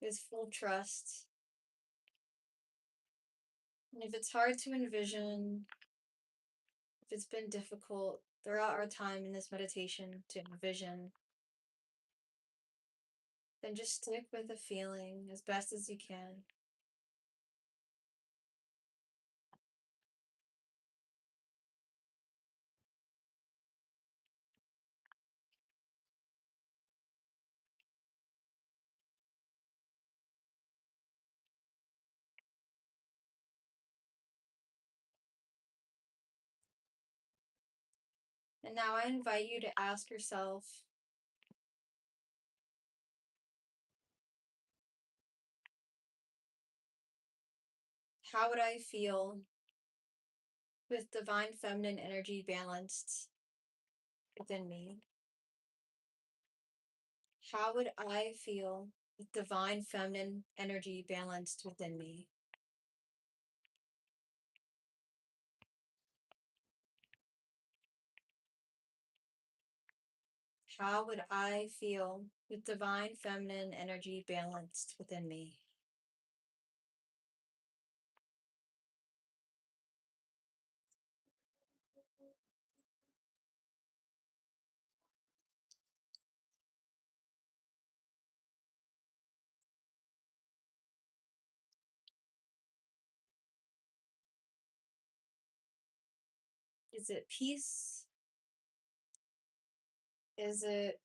with full trust. And if it's hard to envision, if it's been difficult throughout our time in this meditation to envision, then just stick with the feeling as best as you can. And now I invite you to ask yourself, how would I feel with divine feminine energy balanced within me? How would I feel with divine feminine energy balanced within me? How would I feel with divine feminine energy balanced within me? Is it peace? Is it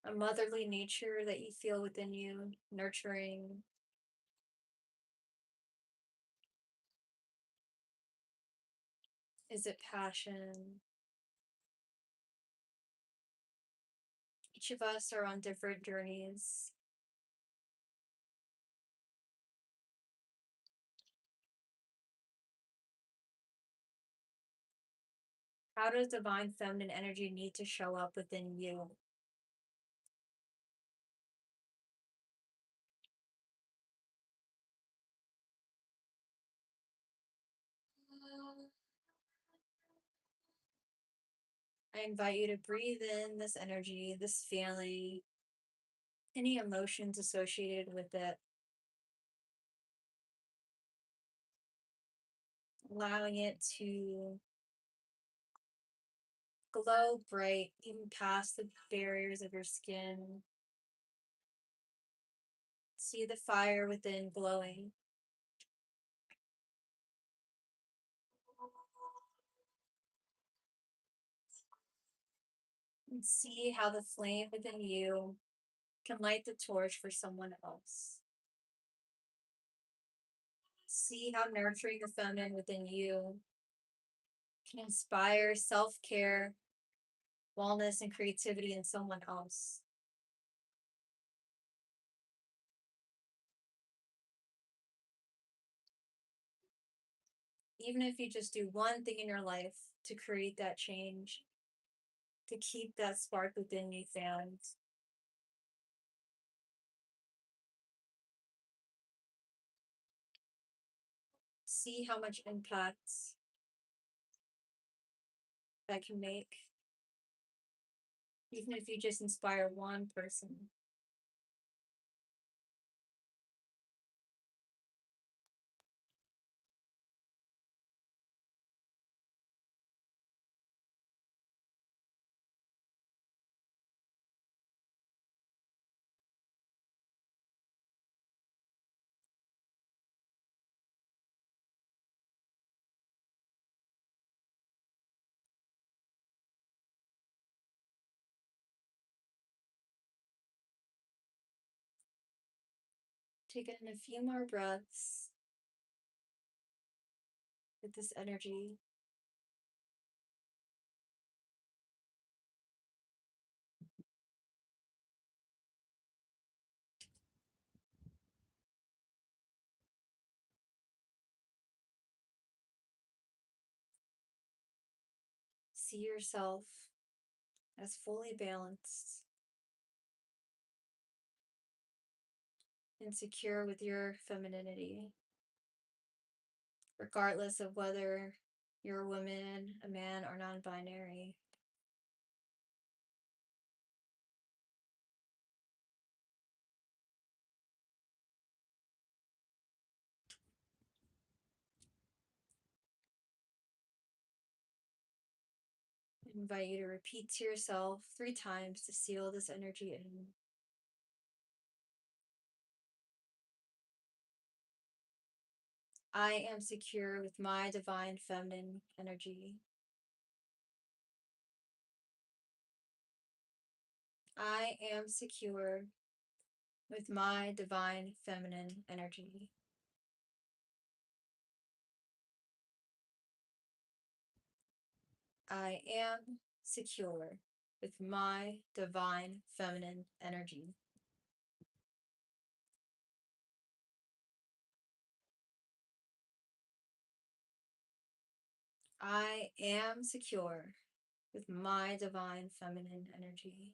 a motherly nature that you feel within you, nurturing? Is it passion? Each of us are on different journeys. How does divine feminine energy need to show up within you? I invite you to breathe in this energy, this feeling, any emotions associated with it, allowing it to glow bright, even past the barriers of your skin. See the fire within glowing. And see how the flame within you can light the torch for someone else. See how nurturing the feminine within you can inspire self care, wellness, and creativity in someone else. Even if you just do one thing in your life to create that change, to keep that spark within you fanned. See how much impact that can make, even if you just inspire one person. Take in a few more breaths with this energy. See yourself as fully balanced and secure with your femininity, regardless of whether you're a woman, a man, or non-binary. I invite you to repeat to yourself 3 times to seal this energy in. I am secure with my divine feminine energy. I am secure with my divine feminine energy. I am secure with my divine feminine energy. I am secure with my divine feminine energy.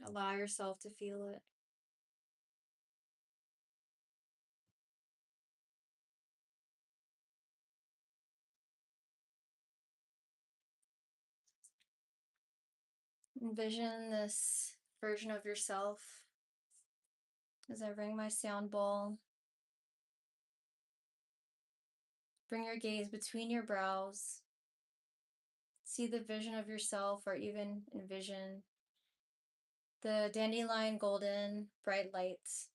Allow yourself to feel it. Envision this version of yourself as I ring my sound bowl. Bring your gaze between your brows. See the vision of yourself, or even envision the dandelion golden bright lights.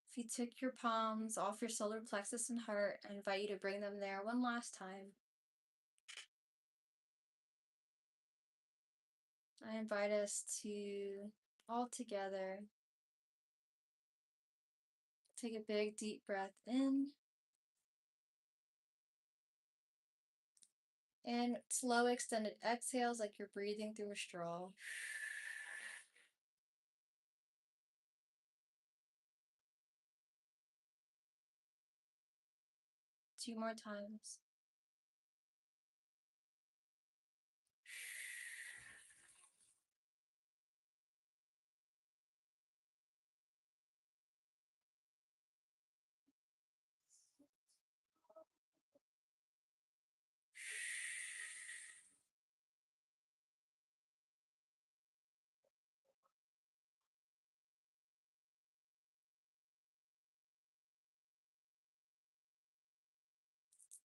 If you took your palms off your solar plexus and heart, I invite you to bring them there one last time. I invite us to all together take a big deep breath in and slow extended exhales like you're breathing through a straw. Two more times.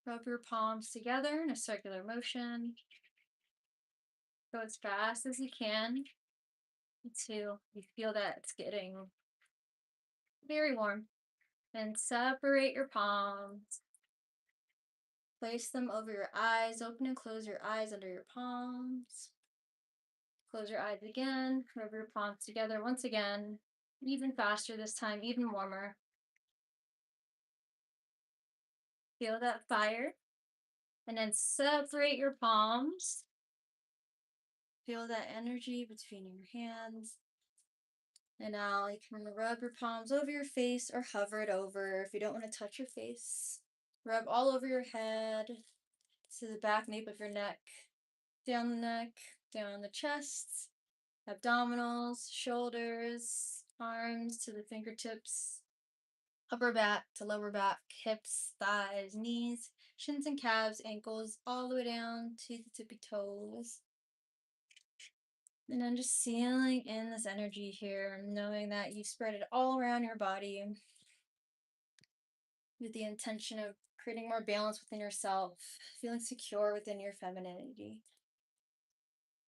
Rub your palms together in a circular motion. Go as fast as you can until you feel that it's getting very warm. Then separate your palms. Place them over your eyes. Open and close your eyes under your palms. Close your eyes again. Rub your palms together once again. Even faster this time, even warmer. Feel that fire. And then separate your palms. Feel that energy between your hands. And now you can rub your palms over your face or hover it over if you don't want to touch your face. Rub all over your head, to the back nape of your neck, down the neck, down the chest, abdominals, shoulders, arms to the fingertips, upper back to lower back, hips, thighs, knees, shins and calves, ankles, all the way down to the tippy toes. And then just sealing in this energy here, knowing that you spread it all around your body with the intention of creating more balance within yourself, feeling secure within your femininity.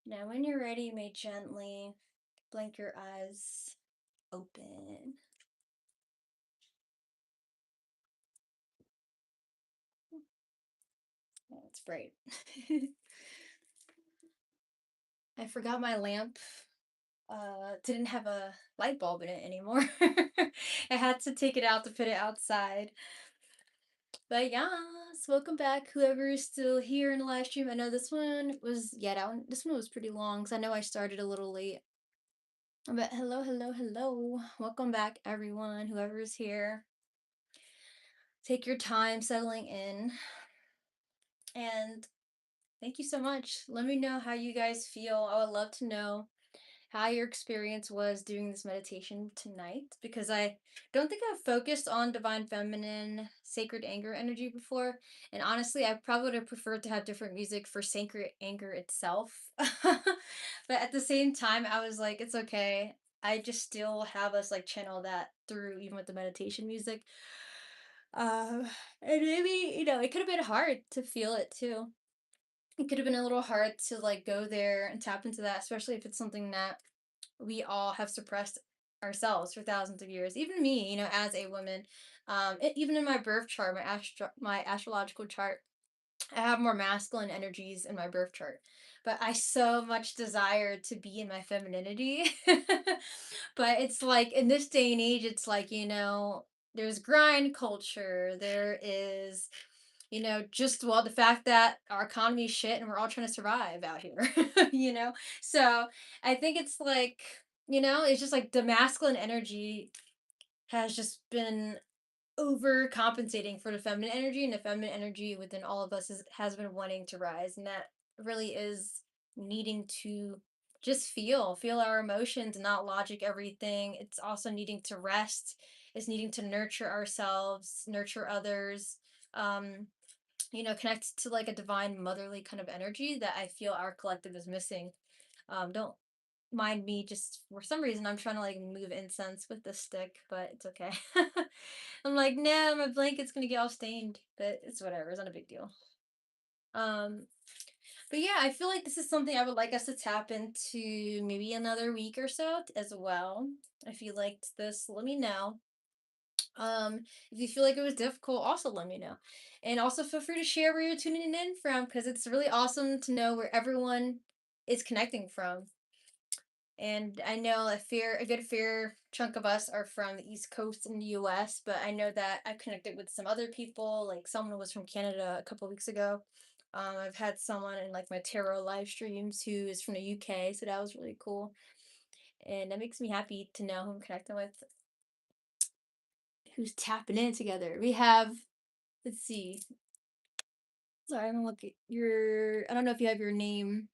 Now, when you're ready, you may gently blink your eyes open. Oh, it's bright. I forgot my lamp didn't have a light bulb in it anymore. I had to take it out to put it outside. But yes, welcome back, whoever is still here in the live stream. I know this one was, yeah, this one was pretty long because I know I started a little late. But hello, hello, hello. Welcome back, everyone, whoever is here. Take your time settling in. And thank you so much. Let me know how you guys feel. I would love to know how your experience was doing this meditation tonight, because I don't think I've focused on divine feminine sacred anger energy before, and honestly I probably would have preferred to have different music for sacred anger itself. But at the same time I was like, it's okay, I just still have us like channel that through even with the meditation music. And maybe, it could have been hard to feel it too. It could have been a little hard to like go there and tap into that, especially if it's something that we all have suppressed ourselves for thousands of years. Even me, as a woman, even in my birth chart, my astrological chart, I have more masculine energies in my birth chart, but I so much desire to be in my femininity. But it's like in this day and age, it's like, there's grind culture, there is, just, well, the fact that our economy is shit and we're all trying to survive out here, So I think it's like, it's just like the masculine energy has just been overcompensating for the feminine energy, and the feminine energy within all of us has been wanting to rise, and that really is needing to just feel our emotions and not logic everything. It's also needing to rest, it's needing to nurture ourselves, nurture others, um connect to like a divine motherly kind of energy that I feel our collective is missing. Don't mind me, just for some reason I'm trying to like move incense with this stick, but it's okay. I'm like, no, my blanket's gonna get all stained, but it's whatever, it's not a big deal. Um, but yeah, I feel like this is something I would like us to tap into maybe another week or so as well. If you liked this, let me know. Um, if you feel like it was difficult, also let me know. And also feel free to share where you're tuning in from, because it's really awesome to know where everyone is connecting from. And I know a good fair chunk of us are from the East Coast in the US, but I know that I've connected with some other people, like someone was from Canada a couple weeks ago. I've had someone in like my tarot live streams who is from the UK, so that was really cool. And that makes me happy to know who I'm connecting with, who's tapping in together. We have, let's see. Sorry, I'm gonna look at I don't know if you have your name,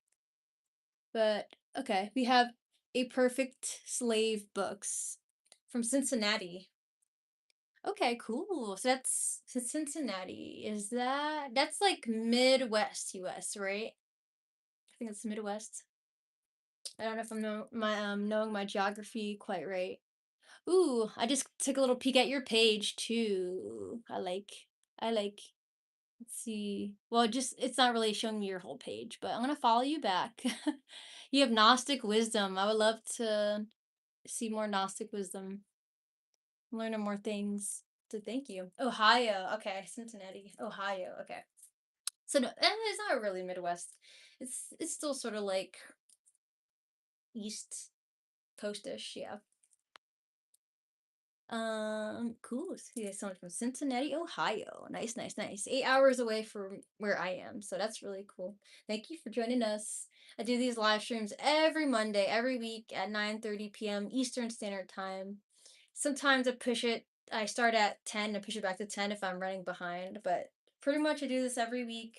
but okay. We have A Perfect Slave Books from Cincinnati. Okay, cool. So Cincinnati. That's like Midwest US, right? I think it's Midwest. I don't know if I'm knowing my geography quite right. Ooh, I just took a little peek at your page too. I like. Let's see. Well, just it's not really showing me your whole page, but I'm gonna follow you back. You have Gnostic wisdom. I would love to see more Gnostic wisdom, learning more things. So thank you. Ohio. Okay, Cincinnati, Ohio. Okay. So no, it's not really Midwest. It's still sort of like East Coastish. Yeah. Cool. So you guys someone from Cincinnati, Ohio. Nice, nice, nice. 8 hours away from where I am. So that's really cool. Thank you for joining us. I do these live streams every Monday, every week at 9:30 p.m. Eastern Standard Time. Sometimes I push it I start at 10 and push it back to 10 if I'm running behind. But pretty much I do this every week.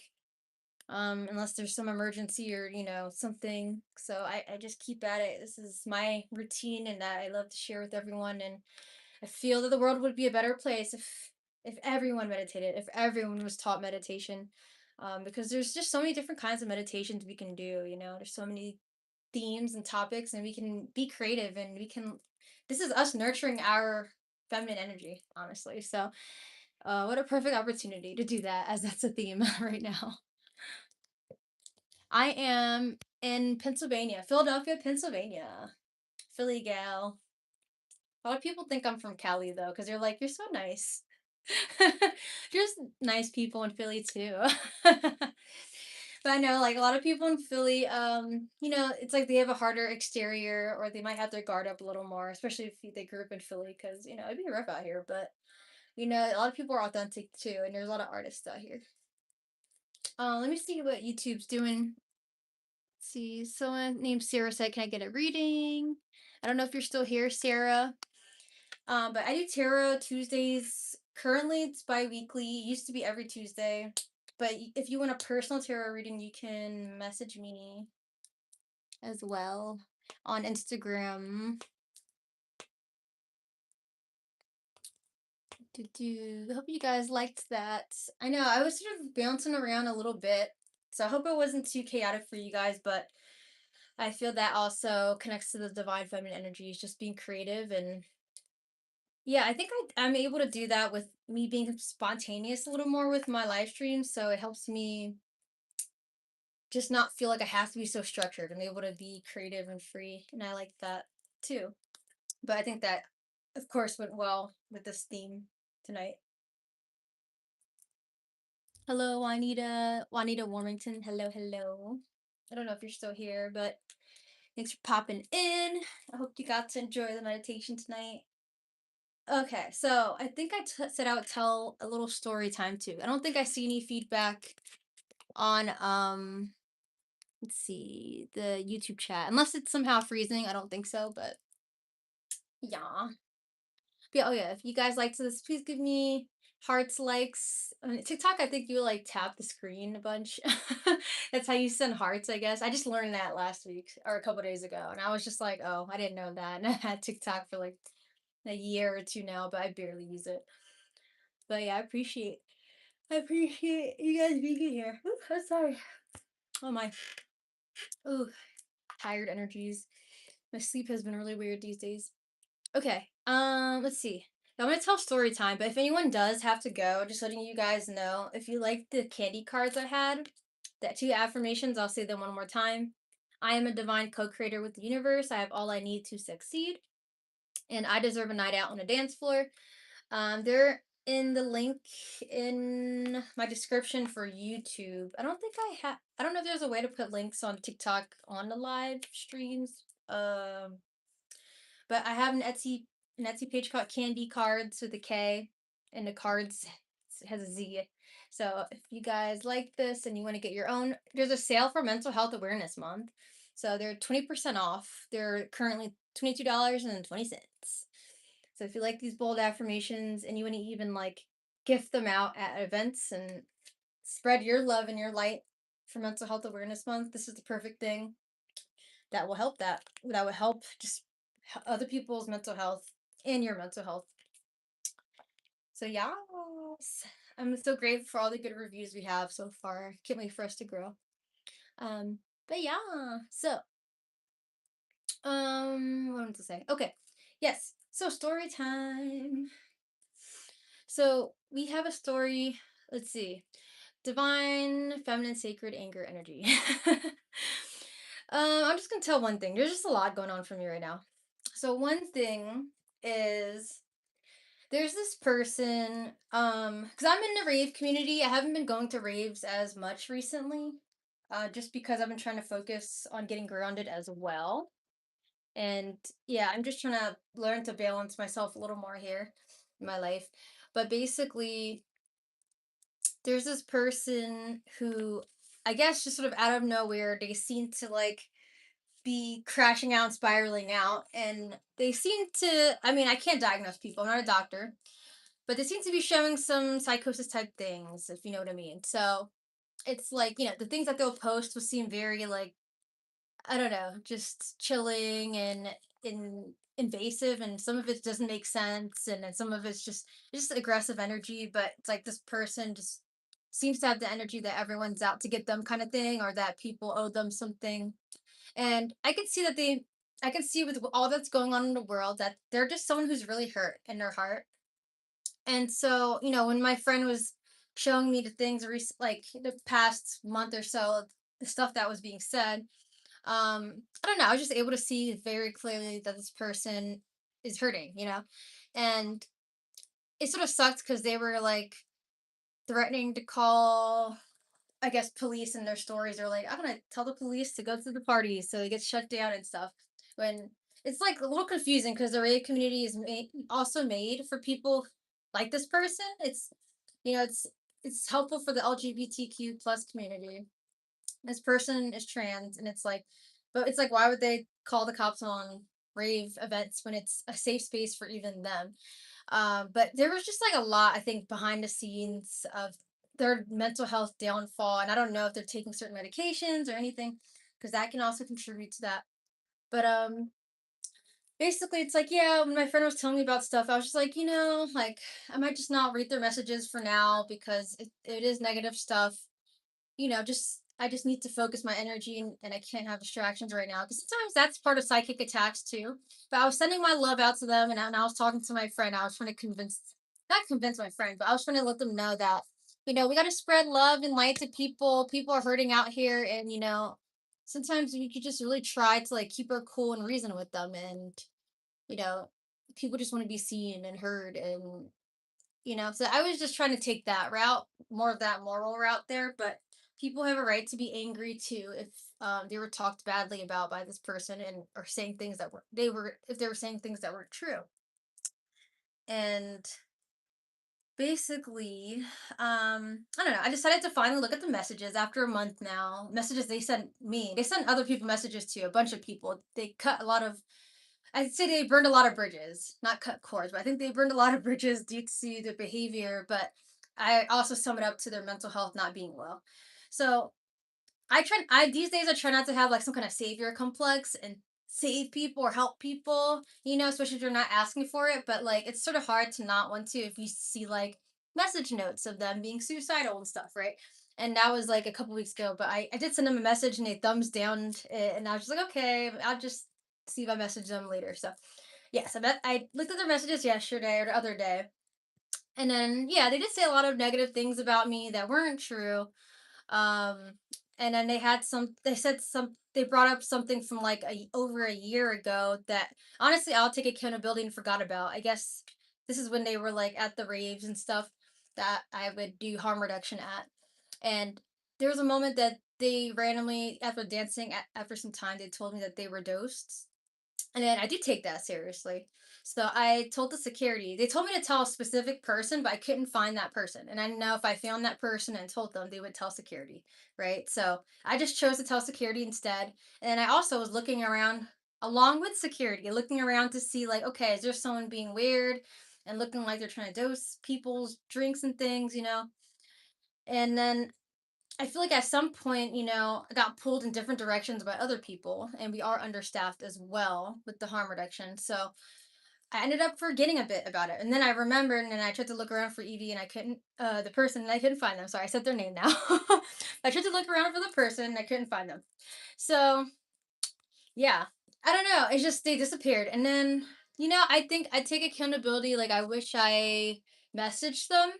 Unless there's some emergency or, something. So I just keep at it. This is my routine and that I love to share with everyone. And I feel that the world would be a better place if everyone meditated, if everyone was taught meditation. Because there's just so many different kinds of meditations we can do, there's so many themes and topics, and we can be creative, and this is us nurturing our feminine energy, honestly. So what a perfect opportunity to do that, as that's a theme right now. I am in Pennsylvania, Philadelphia, Pennsylvania. Philly gal. A lot of people think I'm from Cali though, because they're like, "You're so nice." There's nice people in Philly too. But I know, like, a lot of people in Philly, it's like they have a harder exterior, or they might have their guard up a little more, especially if they grew up in Philly, because it'd be rough out here. But a lot of people are authentic too, and there's a lot of artists out here. Let me see what YouTube's doing. See, someone named Sarah said, "Can I get a reading?" I don't know if you're still here, Sarah. But I do tarot Tuesdays. Currently, it's bi-weekly. It used to be every Tuesday. But if you want a personal tarot reading, you can message me as well on Instagram. I hope you guys liked that. I know I was sort of bouncing around a little bit, so I hope it wasn't too chaotic for you guys. But I feel that also connects to the divine feminine energies, just being creative. And yeah, I think I'm able to do that with me being spontaneous a little more with my live streams. So it helps me just not feel like I have to be so structured. I'm able to be creative and free, and I like that too. But I think that, of course, went well with this theme tonight. Hello, Juanita. Juanita Warmington. Hello, hello. I don't know if you're still here, but thanks for popping in. I hope you got to enjoy the meditation tonight. Okay, so I think said I would tell a little story time too. I don't think I see any feedback on let's see, the YouTube chat, unless it's somehow freezing. I don't think so, but yeah. Yeah, oh yeah, if you guys liked this, please give me hearts, likes. On TikTok, I think you like tap the screen a bunch. That's how you send hearts, I guess. I just learned that last week or a couple days ago, and I was just like, oh, I didn't know that. And I had TikTok for like a year or two now, but I barely use it. But yeah, I appreciate you guys being here. Ooh, I'm sorry. Oh my. Ooh, tired energies. My sleep has been really weird these days. Okay. Let's see. I'm gonna tell story time, but if anyone does have to go, just letting you guys know, if you like the candy cards I had, that 2 affirmations, I'll say them one more time. I am a divine co-creator with the universe. I have all I need to succeed, and I deserve a night out on a dance floor. They're in the link in my description for YouTube. I don't know if there's a way to put links on TikTok on the live streams. But I have an Etsy page called KandiCardz with a K, and the cards has a Z. So if you guys like this and you want to get your own, there's a sale for Mental Health Awareness Month. So they're 20% off. They're currently $22.20. So if you like these bold affirmations and you want to even like gift them out at events and spread your love and your light for Mental Health Awareness Month, this is the perfect thing that will help that will help just other people's mental health and your mental health. So yeah, I'm so grateful for all the good reviews we have so far. Can't wait for us to grow. um but yeah, so what am I to say? Okay, yes, so story time. So we have a story. Let's see. Divine feminine sacred anger energy. I'm just gonna tell one thing. There's just a lot going on for me right now. So one thing is, there's this person, because I'm in the rave community. I haven't been going to raves as much recently, just because I've been trying to focus on getting grounded as well. And yeah, I'm just trying to learn to balance myself a little more here in my life. But basically, there's this person who, I guess, just sort of out of nowhere, they seem to like be crashing out, spiraling out, and they seem to, I mean, I can't diagnose people, I'm not a doctor, but they seem to be showing some psychosis type things, if you know what I mean. So it's like, the things that they'll post will seem very like, I don't know, just chilling and invasive, and some of it doesn't make sense, and then some of it's just aggressive energy. But it's like this person just seems to have the energy that everyone's out to get them kind of thing, or that people owe them something. And I can see with all that's going on in the world that they're just someone who's really hurt in their heart. And so, when my friend was showing me the things, like the past month or so, the stuff that was being said, I don't know, I was just able to see very clearly that this person is hurting, and it sort of sucked because they were like threatening to call, I guess, police. In their stories are like, I'm gonna tell the police to go to the party so it gets shut down and stuff. When it's like a little confusing because the rave community is also made for people like this person. It's helpful for the LGBTQ plus community. This person is trans, and it's like, but it's like, why would they call the cops on rave events when it's a safe space for even them? But there was just like a lot, I think, behind the scenes of their mental health downfall. And I don't know if they're taking certain medications or anything, because that can also contribute to that. But basically, it's like, yeah, when my friend was telling me about stuff, I was just like, like, I might just not read their messages for now because it is negative stuff. Just I just need to focus my energy, and I can't have distractions right now, because sometimes that's part of psychic attacks too. But I was sending my love out to them, and I was talking to my friend. I was trying to not convince my friend, but I was trying to let them know that, we got to spread love and light to people. People are hurting out here, and sometimes we could just really try to like keep her cool and reason with them. And you know, people just want to be seen and heard, and so I was just trying to take that route, more of that moral route there. But people have a right to be angry too if they were talked badly about by this person, and or saying things that were they were if they were saying things that weren't true. And basically, I don't know, I decided to finally look at the messages after a month now. Messages they sent me, they sent other people messages to a bunch of people. They cut a lot of, I'd say they burned a lot of bridges, not cut cords, but I think they burned a lot of bridges due to the behavior. But I also sum it up to their mental health not being well. So I these days I try not to have like some kind of savior complex and save people or help people, especially if you're not asking for it. But like it's sort of hard to not want to if you see like message notes of them being suicidal and stuff, right? And that was like a couple weeks ago, but I did send them a message and they thumbs down it, and I was just like, okay, I'll just see if I message them later. So yes, I looked at their messages yesterday or the other day, and then yeah, they did say a lot of negative things about me that weren't true. um and then they brought up something from like over a year ago that honestly I'll take accountability and forgot about. I guess this is when they were like at the raves and stuff that I would do harm reduction at. And there was a moment that they randomly, after dancing, after some time, they told me that they were dosed, and then I do take that seriously. So I told the security. They told me to tell a specific person, but I couldn't find that person. And I didn't know if I found that person and told them, they would tell security, right? So I just chose to tell security instead. And I also was looking around along with security, looking around to see, like, okay, is there someone being weird and looking like they're trying to dose people's drinks and things? And then I feel like at some point, I got pulled in different directions by other people, and we are understaffed as well with the harm reduction. So I ended up forgetting a bit about it. And then I remembered, and then I tried to look around for Evie, and I couldn't, the person, and I couldn't find them. Sorry, I said their name now. I tried to look around for the person, and I couldn't find them. So yeah, I don't know. It's just, they disappeared. And then, I think I take accountability. Like, I wish I messaged them,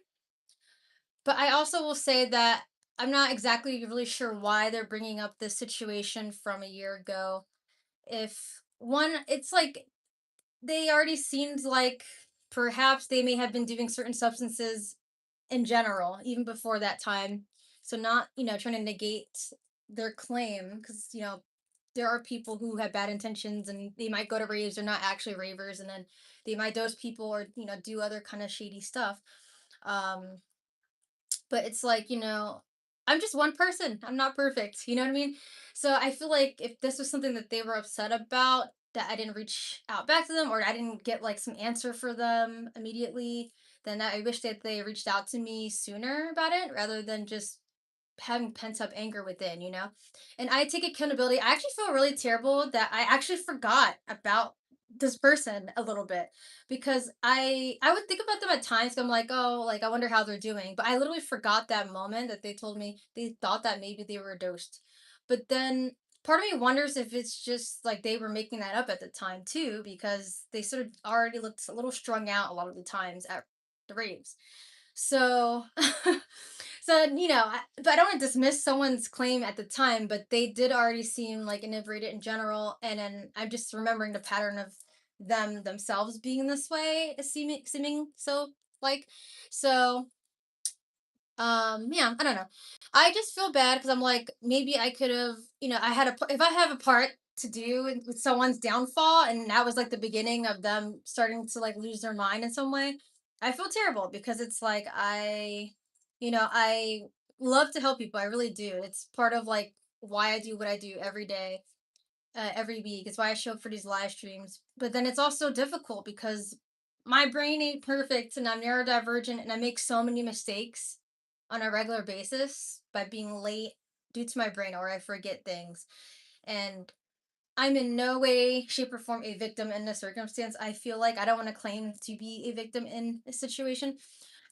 but I also will say that I'm not exactly really sure why they're bringing up this situation from a year ago. If one, it's like they already seemed like perhaps they may have been doing certain substances in general, even before that time. So, not, trying to negate their claim, because, there are people who have bad intentions and they might go to raves, they're not actually ravers, and then they might dose people or, do other kind of shady stuff. Um, but it's like, I'm just one person. I'm not perfect. You know what I mean? So I feel like if this was something that they were upset about, that I didn't reach out back to them, or I didn't get like some answer for them immediately, then I wish that they reached out to me sooner about it rather than just having pent up anger within, you know? And I take accountability. I actually feel really terrible that I actually forgot about this person a little bit because I would think about them at times. I'm like, oh, like I wonder how they're doing. But I literally forgot that moment that they told me they thought that maybe they were dosed. But then part of me wonders if it's just like they were making that up at the time too, because they sort of already looked a little strung out a lot of the times at the raves. So, so but I don't want to dismiss someone's claim at the time, but they did already seem like inebriated in general, and then I'm just remembering the pattern of them themselves being this way, seeming so like, so yeah, I don't know. I just feel bad because I'm like, maybe I could have, I had if I have a part to do with someone's downfall, and that was like the beginning of them starting to like lose their mind in some way. I feel terrible because it's like I love to help people. I really do. It's part of like why I do what I do every day, every week. It's why I show up for these live streams. But then it's also difficult because my brain ain't perfect and I'm neurodivergent and I make so many mistakes on a regular basis by being late due to my brain or I forget things. And I'm in no way, shape, or form a victim in this circumstance. I feel like I don't want to claim to be a victim in a situation.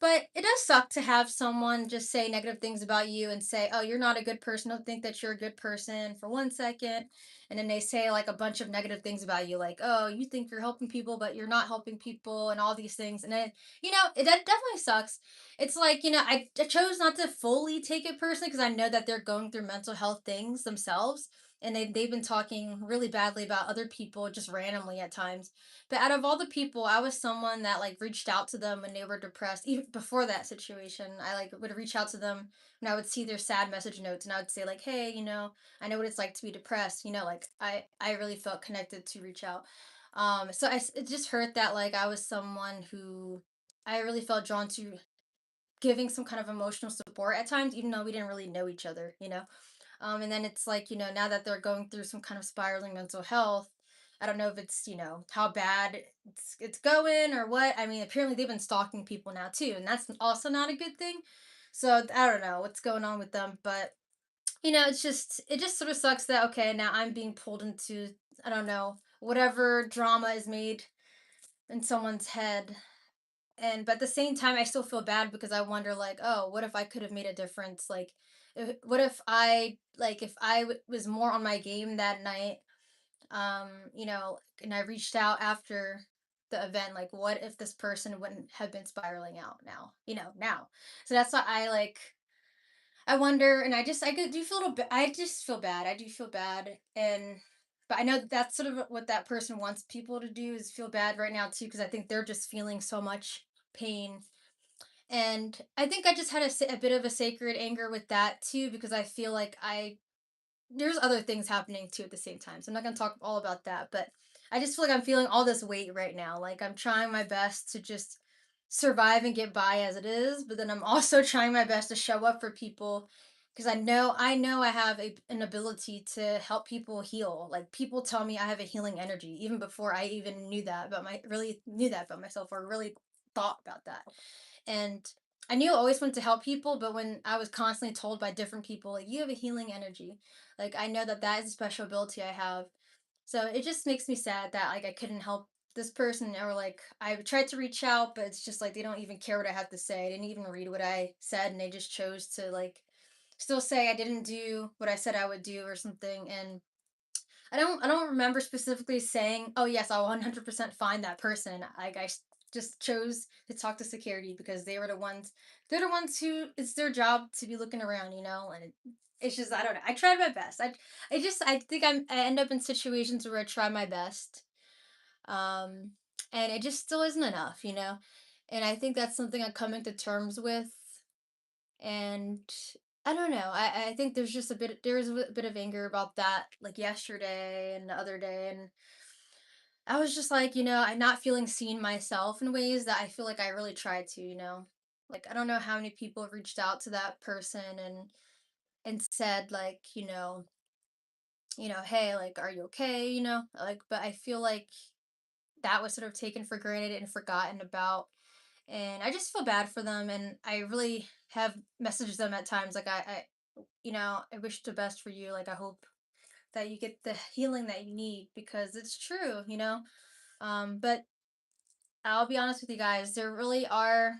But it does suck to have someone just say negative things about you and say, oh, you're not a good person. Don't think that you're a good person for 1 second. And then they say like a bunch of negative things about you, like, oh, you think you're helping people, but you're not helping people, and all these things. And then, that definitely sucks. It's like, I chose not to fully take it personally because I know that they're going through mental health things themselves. And they've been talking really badly about other people just randomly at times. But out of all the people, I was someone that like reached out to them when they were depressed. Even before that situation, I like would reach out to them and I would see their sad message notes and I would say like, "Hey, I know what it's like to be depressed." Like I really felt connected to reach out. So it just hurt that like I was someone who I really felt drawn to giving some kind of emotional support at times, even though we didn't really know each other. And then it's like, now that they're going through some kind of spiraling mental health, I don't know if it's, how bad it's going or what. I mean, apparently they've been stalking people now too, and that's also not a good thing. So I don't know what's going on with them, but it just sort of sucks that okay, now I'm being pulled into, I don't know, whatever drama is made in someone's head. And but at the same time I still feel bad because I wonder like, oh, what if I could have made a difference? Like what if was more on my game that night, and I reached out after the event, like what if this person wouldn't have been spiraling out now. So that's why I wonder, and do feel a little bit. I just feel bad. I do feel bad, and but I know that's sort of what that person wants people to do is feel bad right now too, because I think they're just feeling so much pain. And I think I just had a bit of a sacred anger with that too, because I feel like there's other things happening too at the same time. So I'm not going to talk all about that, but I just feel like I'm feeling all this weight right now. Like I'm trying my best to just survive and get by as it is, but then I'm also trying my best to show up for people because I know I have an ability to help people heal. Like people tell me I have a healing energy even before I even really knew that about myself or really thought about that. And I knew I always wanted to help people, but when I was constantly told by different people, like, you have a healing energy, like, I know that that is a special ability I have. So it just makes me sad that, like, I couldn't help this person, or like, I tried to reach out, but it's just like they don't even care what I have to say. I didn't even read what I said, and they just chose to, like, still say I didn't do what I said I would do or something. And I don't remember specifically saying, "Oh yes, I'll 100% find that person." Just chose to talk to security because they're the ones who it's their job to be looking around, and it's just I don't know. I tried my best. I think I end up in situations where I try my best. Um and it just still isn't enough. And I think that's something I'm coming to terms with. And I don't know. I think there's a bit of anger about that like yesterday and the other day, and I was just like, I'm not feeling seen myself in ways that I feel like I really tried to. Like I don't know how many people have reached out to that person and said like, hey, like are you okay, like but I feel like that was sort of taken for granted and forgotten about. and I just feel bad for them, and I really have messaged them at times like I wish the best for you. Like I hope that you get the healing that you need because it's true. But I'll be honest with you guys, there really are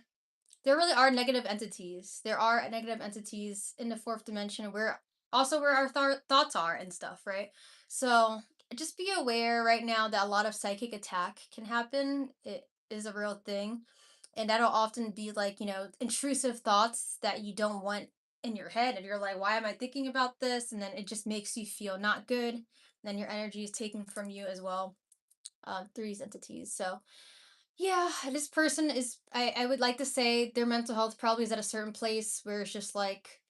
negative entities. There are negative entities in the fourth dimension where also where our thoughts are and stuff, right? So just be aware right now that a lot of psychic attack can happen. It is a real thing. And that'll often be like, intrusive thoughts that you don't want in your head. And you're like, why am I thinking about this? And then it just makes you feel not good. Then your energy is taken from you as well through these entities. So yeah, this person is, I would like to say their mental health probably is at a certain place where it's just like,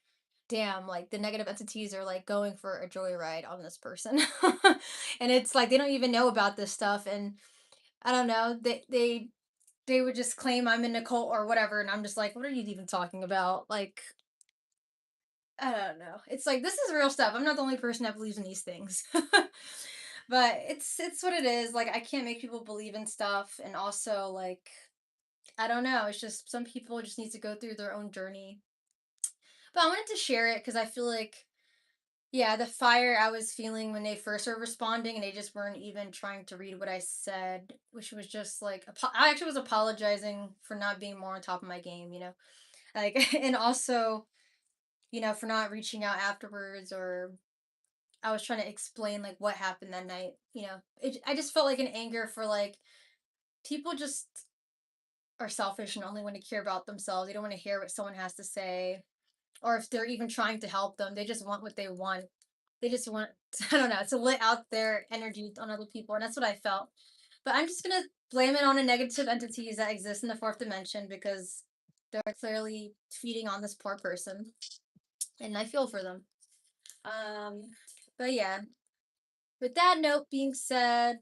damn, like the negative entities are like going for a joyride on this person. And it's like they don't even know about this stuff. And I don't know, they would just claim I'm in a cult or whatever. And I'm just like, what are you even talking about? Like, I don't know. It's like this is real stuff. I'm not the only person that believes in these things. But it's what it is. Like I can't make people believe in stuff, and also like I don't know. It's just some people just need to go through their own journey. But I wanted to share it because I feel like, yeah, the fire I was feeling when they first were responding and they just weren't even trying to read what I said, which was just like, I actually was apologizing for not being more on top of my game. Like, and also, for not reaching out afterwards, or I was trying to explain like what happened that night. I just felt like an anger for like people just are selfish and only want to care about themselves. They don't want to hear what someone has to say, or if they're even trying to help them, they just want what they want. They just want, I don't know, to let out their energy on other people. And that's what I felt. But I'm just going to blame it on the negative entities that exist in the fourth dimension because they're clearly feeding on this poor person. And I feel for them. Um, but yeah, with that note being said,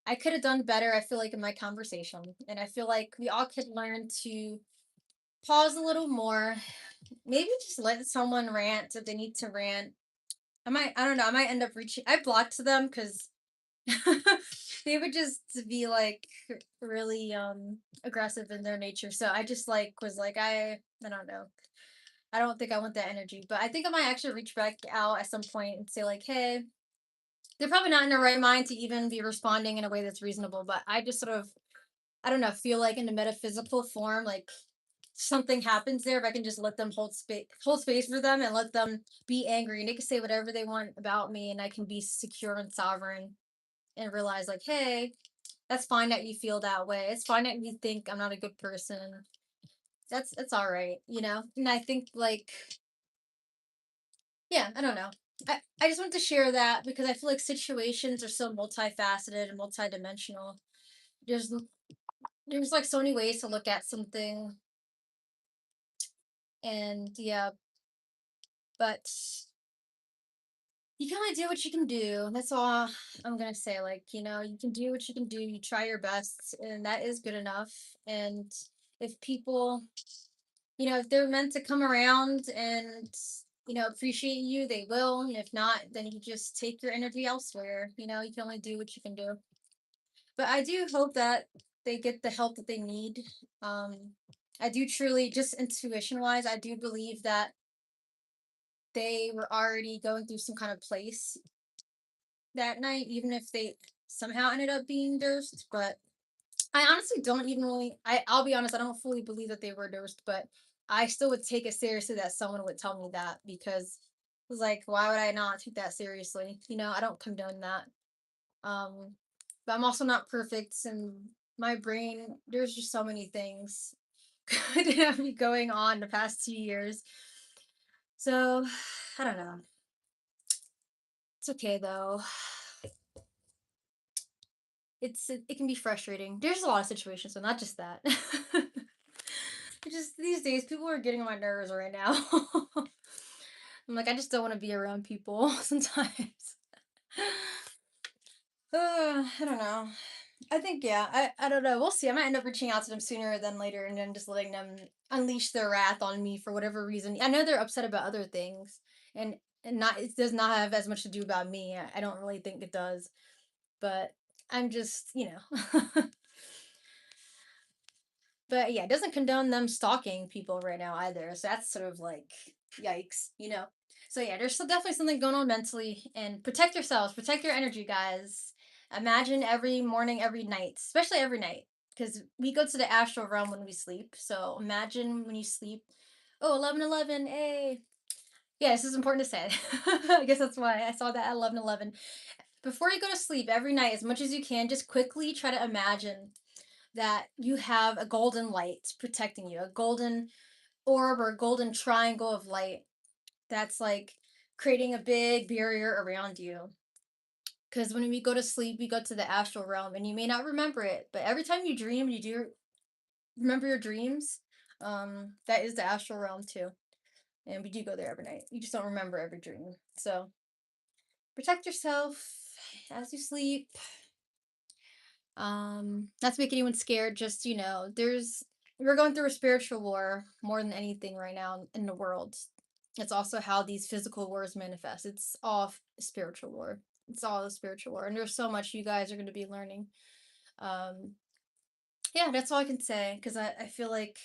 I could have done better, I feel like, in my conversation. And I feel like we all could learn to pause a little more. Maybe just let someone rant if they need to rant. I don't know, I might end up reaching, I blocked them because they would just be like really aggressive in their nature. So I just like was like, I don't know. I don't think I want that energy. But I think I might actually reach back out at some point and say, like, hey, they're probably not in their right mind to even be responding in a way that's reasonable. But I just sort of, I don't know, feel like in the metaphysical form, like something happens there, if I can just let them hold space for them and let them be angry, and they can say whatever they want about me, and I can be secure and sovereign and realize like, hey, that's fine that you feel that way. It's fine that you think I'm not a good person. That's all right. And I think like, yeah, I don't know. I just want to share that because I feel like situations are so multifaceted and multidimensional. There's there's like so many ways to look at something, and yeah, but you can only do what you can do. That's all I'm gonna say. Like, you can do what you can do. You try your best, and that is good enough. And if people, if they're meant to come around and, appreciate you, they will. And if not, then you just take your energy elsewhere. You can only do what you can do. But I do hope that they get the help that they need. I do truly, just intuition wise, I do believe that they were already going through some kind of place that night, even if they somehow ended up being dosed. But I honestly don't even really. I'll be honest. I don't fully believe that they were dosed, but I still would take it seriously that someone would tell me that because it was like, why would I not take that seriously? I don't condone that. Um, but I'm also not perfect, and my brain. There's just so many things that have been going on the past 2 years. So I don't know. It's okay though. It can be frustrating. There's a lot of situations, so not just that. Just these days, people are getting on my nerves right now. I'm like, I just don't want to be around people sometimes. I don't know. I think yeah. I don't know. We'll see. I might end up reaching out to them sooner than later, and then just letting them unleash their wrath on me for whatever reason. I know they're upset about other things, and not it does not have as much to do about me. I don't really think it does, but I'm just But yeah, it doesn't condone them stalking people right now either. So that's sort of like yikes, you know. So yeah, there's still definitely something going on mentally, and protect yourselves, protect your energy, guys. Imagine every morning, every night, especially every night, because we go to the astral realm when we sleep. So imagine when you sleep, oh, 11:11, hey. Yeah, this is important to say. I guess that's why I saw that at 11:11. Before you go to sleep every night, as much as you can, just quickly try to imagine that you have a golden light protecting you, a golden orb or a golden triangle of light that's like creating a big barrier around you. Because when we go to sleep, we go to the astral realm, and you may not remember it, but every time you dream, you do remember your dreams. That is the astral realm too, and we do go there every night. You just don't remember every dream. So protect yourself as you sleep. Not to make anyone scared, just we're going through a spiritual war more than anything right now in the world. It's also how these physical wars manifest. It's all spiritual war. It's all a spiritual war, and there's so much you guys are going to be learning. Um, yeah, that's all I can say because I feel like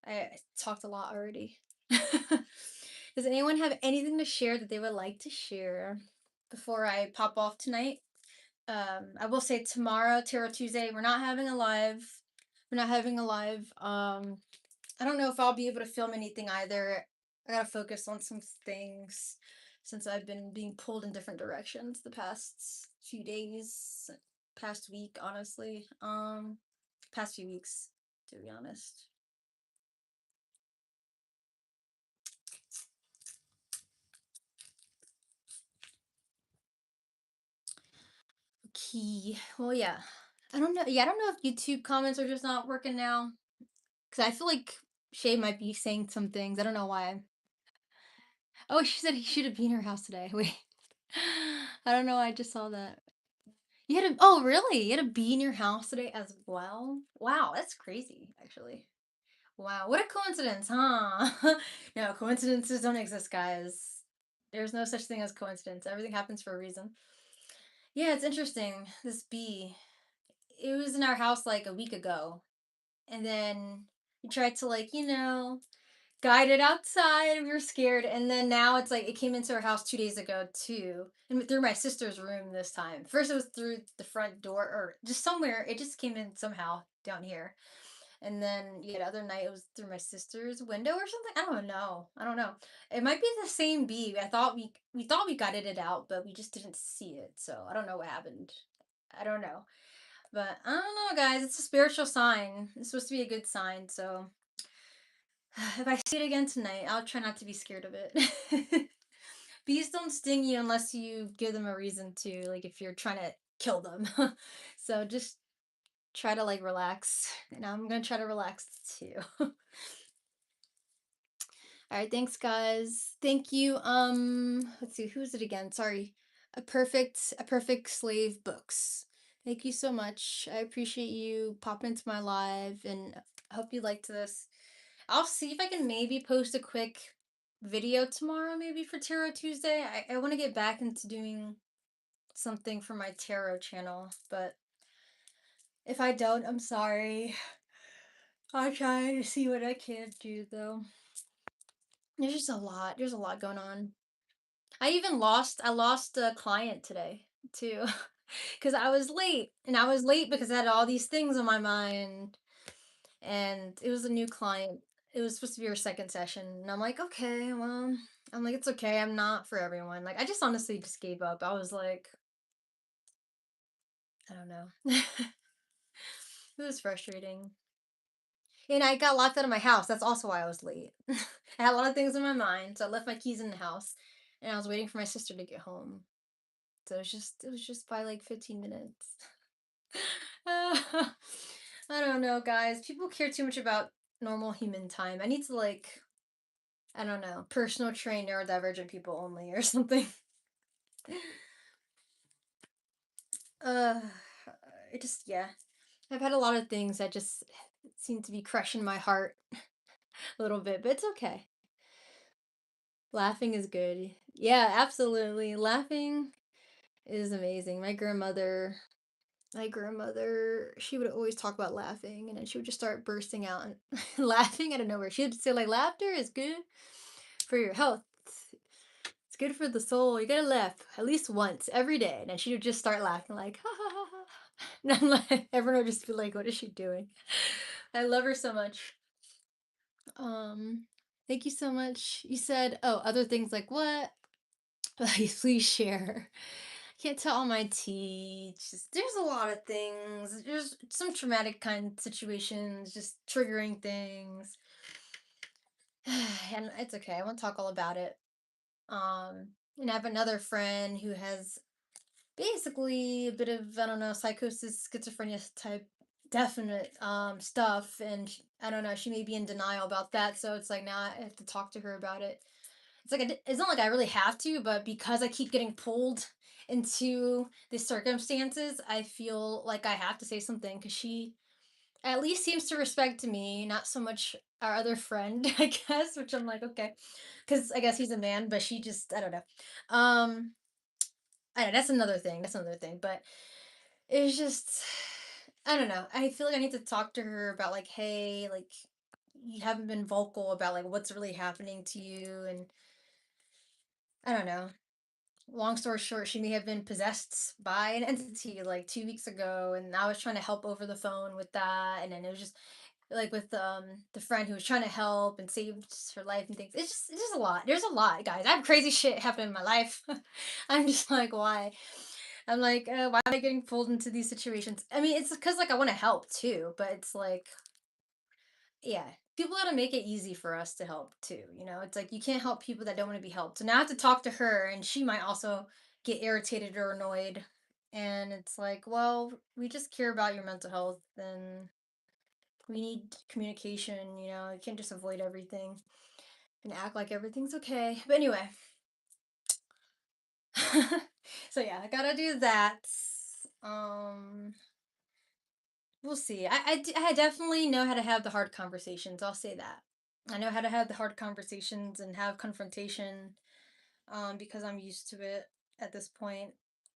I talked a lot already. Does anyone have anything to share that they would like to share before I pop off tonight? I will say tomorrow, Tarot Tuesday, we're not having a live. We're not having a live. I don't know if I'll be able to film anything either. I gotta focus on some things since I've been being pulled in different directions the past few days, past week, honestly. Past few weeks, to be honest. Okay. Well, yeah. I don't know. Yeah, I don't know if YouTube comments are just not working now. Because I feel like Shay might be saying some things. I don't know why. Oh, she said he should have been in her house today. Wait. I don't know. I just saw that. Oh, really? You had a bee in your house today as well? Wow, that's crazy, actually. Wow, what a coincidence, huh? No, coincidences don't exist, guys. There's no such thing as coincidence. Everything happens for a reason. Yeah, it's interesting. This bee, it was in our house like a week ago. And then we tried to, like, guide it outside. We were scared. And then now it's like it came into our house 2 days ago, too. And through my sister's room this time. First, it was through the front door or just somewhere. It just came in somehow down here. And then, yeah, the other night it was through my sister's window or something. I don't know. I don't know. It might be the same bee. We thought we guided it out, but we just didn't see it. So I don't know what happened. I don't know. But I don't know, guys. It's a spiritual sign. It's supposed to be a good sign. So if I see it again tonight, I'll try not to be scared of it. Bees don't sting you unless you give them a reason to, like if you're trying to kill them. So just try to like relax. And I'm gonna try to relax too. All right, thanks guys. Thank you. Let's see, who's it again? Sorry. A perfect slave books. Thank you so much. I appreciate you popping into my live, and I hope you liked this. I'll see if I can maybe post a quick video tomorrow, maybe for Tarot Tuesday. I want to get back into doing something for my tarot channel, but if I don't, I'm sorry. I'll try to see what I can do, though. There's just a lot. There's a lot going on. I lost a client today, too, because I was late. And I was late because I had all these things on my mind. And it was a new client. It was supposed to be her second session, and I'm like, okay, well, I'm like, it's okay. I'm not for everyone. Like, I just honestly just gave up. I was like, I don't know. It was frustrating, and I got locked out of my house. That's also why I was late. I had a lot of things in my mind, so I left my keys in the house, and I was waiting for my sister to get home. So it was just by like 15 minutes. I don't know, guys. People care too much about normal human time. I need to like I don't know, personal train neurodivergent people only or something. Uh, it just, yeah. I've had a lot of things that just seem to be crushing my heart a little bit, but it's okay. Laughing is good. Yeah, absolutely. Laughing is amazing. My grandmother, My grandmother, she would always talk about laughing, and then she would just start bursting out and laughing out of nowhere. She would say like, "Laughter is good for your health. It's good for the soul. You gotta laugh at least once every day." And then she would just start laughing like, "Ha ha ha ha." And I'm like, everyone would just be like, "What is she doing?" I love her so much. Um, Thank you so much. You said, oh, other things like what? Please share. Can't tell all my tea. Just there's a lot of things. There's some traumatic kind of situations, just triggering things. And it's okay. I won't talk all about it. And I have another friend who has basically a bit of, I don't know, psychosis, schizophrenia type definite stuff, and I don't know, she may be in denial about that, so it's like now I have to talk to her about it. It's like it's not like I really have to, but because I keep getting pulled into these circumstances, I feel like I have to say something because she at least seems to respect me, not so much our other friend, I guess, which I'm like, okay, because I guess he's a man, but she just, I don't know. Um, I know that's another thing. That's another thing, but it's just, I don't know. I feel like I need to talk to her about like, hey, like you haven't been vocal about like what's really happening to you, and I don't know. Long story short, she may have been possessed by an entity like 2 weeks ago, and I was trying to help over the phone with that, and then it was just like with the friend who was trying to help and saved her life and things. It's just a lot. There's a lot, guys. I have crazy shit happen in my life. I'm just like, why? I'm like, why am I getting pulled into these situations? I mean, it's because like I want to help too, but it's like, yeah, people got to make it easy for us to help too. You know, it's like you can't help people that don't want to be helped. So now I have to talk to her, and she might also get irritated or annoyed. And it's like, well, we just care about your mental health, and we need communication. You know, you can't just avoid everything and act like everything's okay. But anyway, so yeah, I gotta do that. Um, we'll see. I definitely know how to have the hard conversations. I'll say that. I know how to have the hard conversations and have confrontation, because I'm used to it at this point.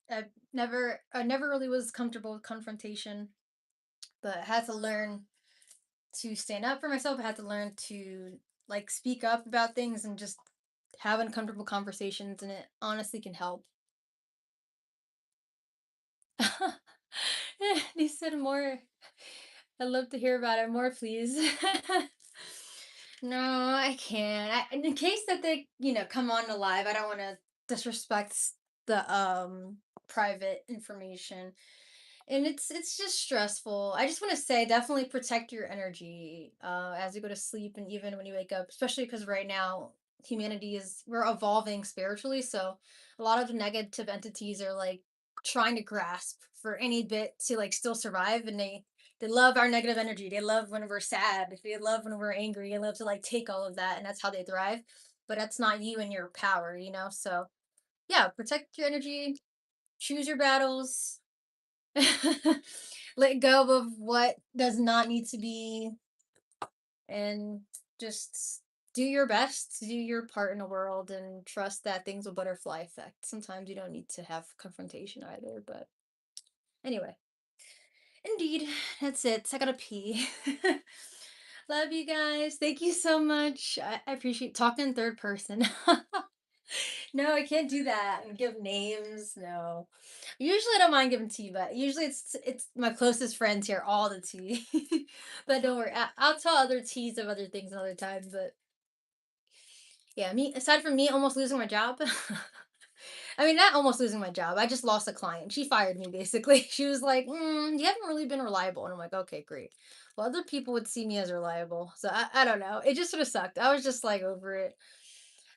I never really was comfortable with confrontation, but I had to learn to stand up for myself. I had to learn to like speak up about things and just have uncomfortable conversations, and it honestly can help. They said more. I'd love to hear about it more, please. No, I can't. In case that they, come on the live, I don't want to disrespect the private information. And it's just stressful. I just want to say definitely protect your energy as you go to sleep and even when you wake up, especially because right now humanity is we're evolving spiritually, so a lot of the negative entities are like trying to grasp for any bit to like still survive, and they love our negative energy. They love when we're sad. They love when we're angry. They love to like take all of that, and that's how they thrive. But that's not you and your power, you know? So, yeah, protect your energy, choose your battles, let go of what does not need to be, and just do your best to do your part in the world and trust that things will butterfly effect. Sometimes you don't need to have confrontation either, but anyway. Indeed, that's it. I gotta pee. Love you guys. Thank you so much. I appreciate talking in third person. No, I can't do that and give names. No. Usually I don't mind giving tea, but usually it's my closest friends here, all the tea. But don't worry, I'll tell other teas of other things another time. But yeah, me aside from me almost losing my job. I mean, not almost losing my job. I just lost a client. She fired me basically. She was like, "You haven't really been reliable." And I'm like, "Okay, great." Well, other people would see me as reliable. So I don't know. It just sort of sucked. I was just like over it.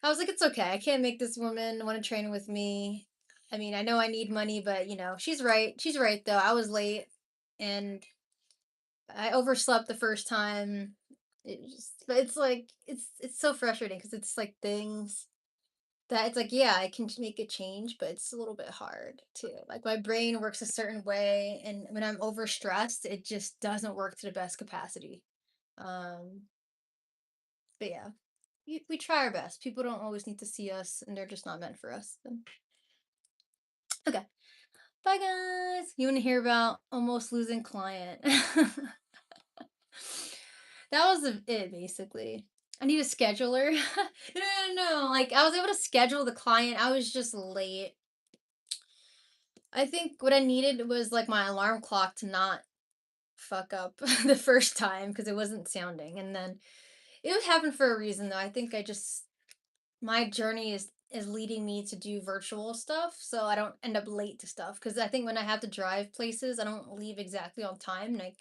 I was like, "It's okay. I can't make this woman want to train with me." I mean, I know I need money, but she's right. She's right though. I was late and I overslept the first time. But it's like it's so frustrating because it's like things that it's like, yeah, I can make a change, but it's a little bit hard too. Like my brain works a certain way, and when I'm overstressed, it just doesn't work to the best capacity. Um, but yeah, we try our best. People don't always need to see us, and they're just not meant for us. So, okay. Bye, guys. You want to hear about almost losing client? That was it, basically. I need a scheduler. No, no, no. Like, I was able to schedule the client. I was just late. I think what I needed was like my alarm clock to not fuck up the first time because it wasn't sounding. And then it would happen for a reason, though. I think my journey is leading me to do virtual stuff so I don't end up late to stuff because I think when I have to drive places I don't leave exactly on time, and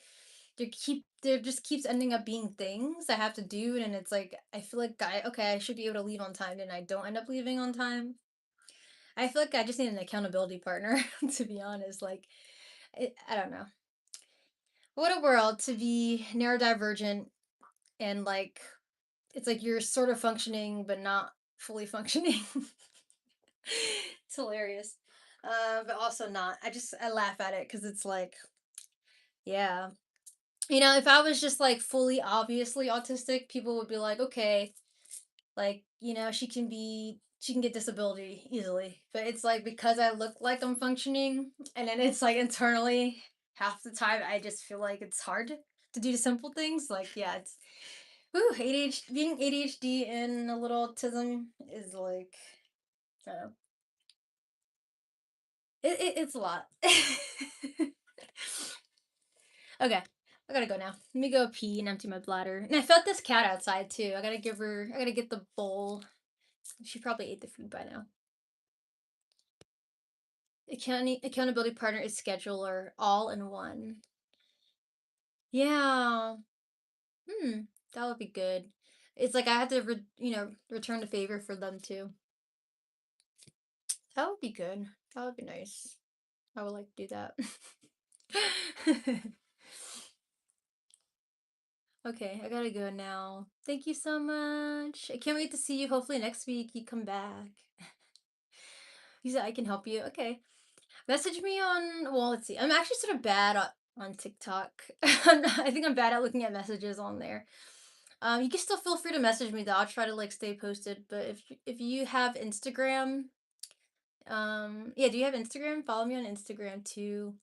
there just keeps ending up being things I have to do, and it's like I feel like I should be able to leave on time and I don't end up leaving on time. I feel like I just need an accountability partner to be honest. Like I don't know. What a world to be neurodivergent and like it's like you're sort of functioning but not fully functioning. It's hilarious. But also not. I laugh at it because it's like, yeah. If I was just like fully obviously autistic, people would be like, okay, like, she can get disability easily. But it's like because I look like I'm functioning, and then it's like internally half the time I just feel like it's hard to do the simple things. Like, yeah, it's ADHD, being ADHD and a little autism is like, uh, it's a lot. Okay, I gotta go now. Let me go pee and empty my bladder. And I felt this cat outside too. I gotta get the bowl. She probably ate the food by now. Accountability partner is scheduler, all in one. Yeah. Hmm. That would be good. It's like I have to, return the favor for them too. That would be good. That would be nice. I would like to do that. Okay, I gotta go now. Thank you so much. I can't wait to see you. Hopefully next week you come back. You said I can help you. Okay. Message me on, well, let's see. I'm actually sort of bad on TikTok. I think I'm bad at looking at messages on there. You can still feel free to message me though. I'll try to like stay posted. But if you have Instagram, yeah, do you have Instagram? Follow me on Instagram too.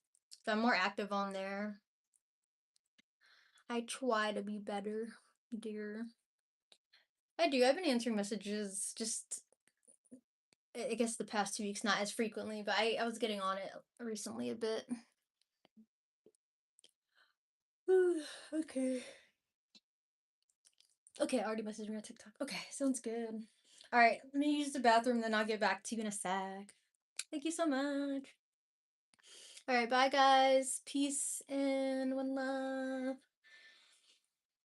So I'm more active on there. I try to be better, dear. I do. I've been answering messages just I guess the past 2 weeks, not as frequently, but I was getting on it recently a bit. Okay. Okay, I already messaged me on TikTok. Okay, sounds good. All right, let me use the bathroom, then I'll get back to you in a sec. Thank you so much. All right, bye guys. Peace and one love.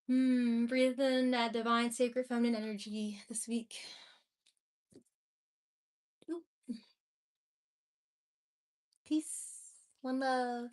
Breathe in that divine, sacred, feminine energy this week. Ooh. Peace. One love.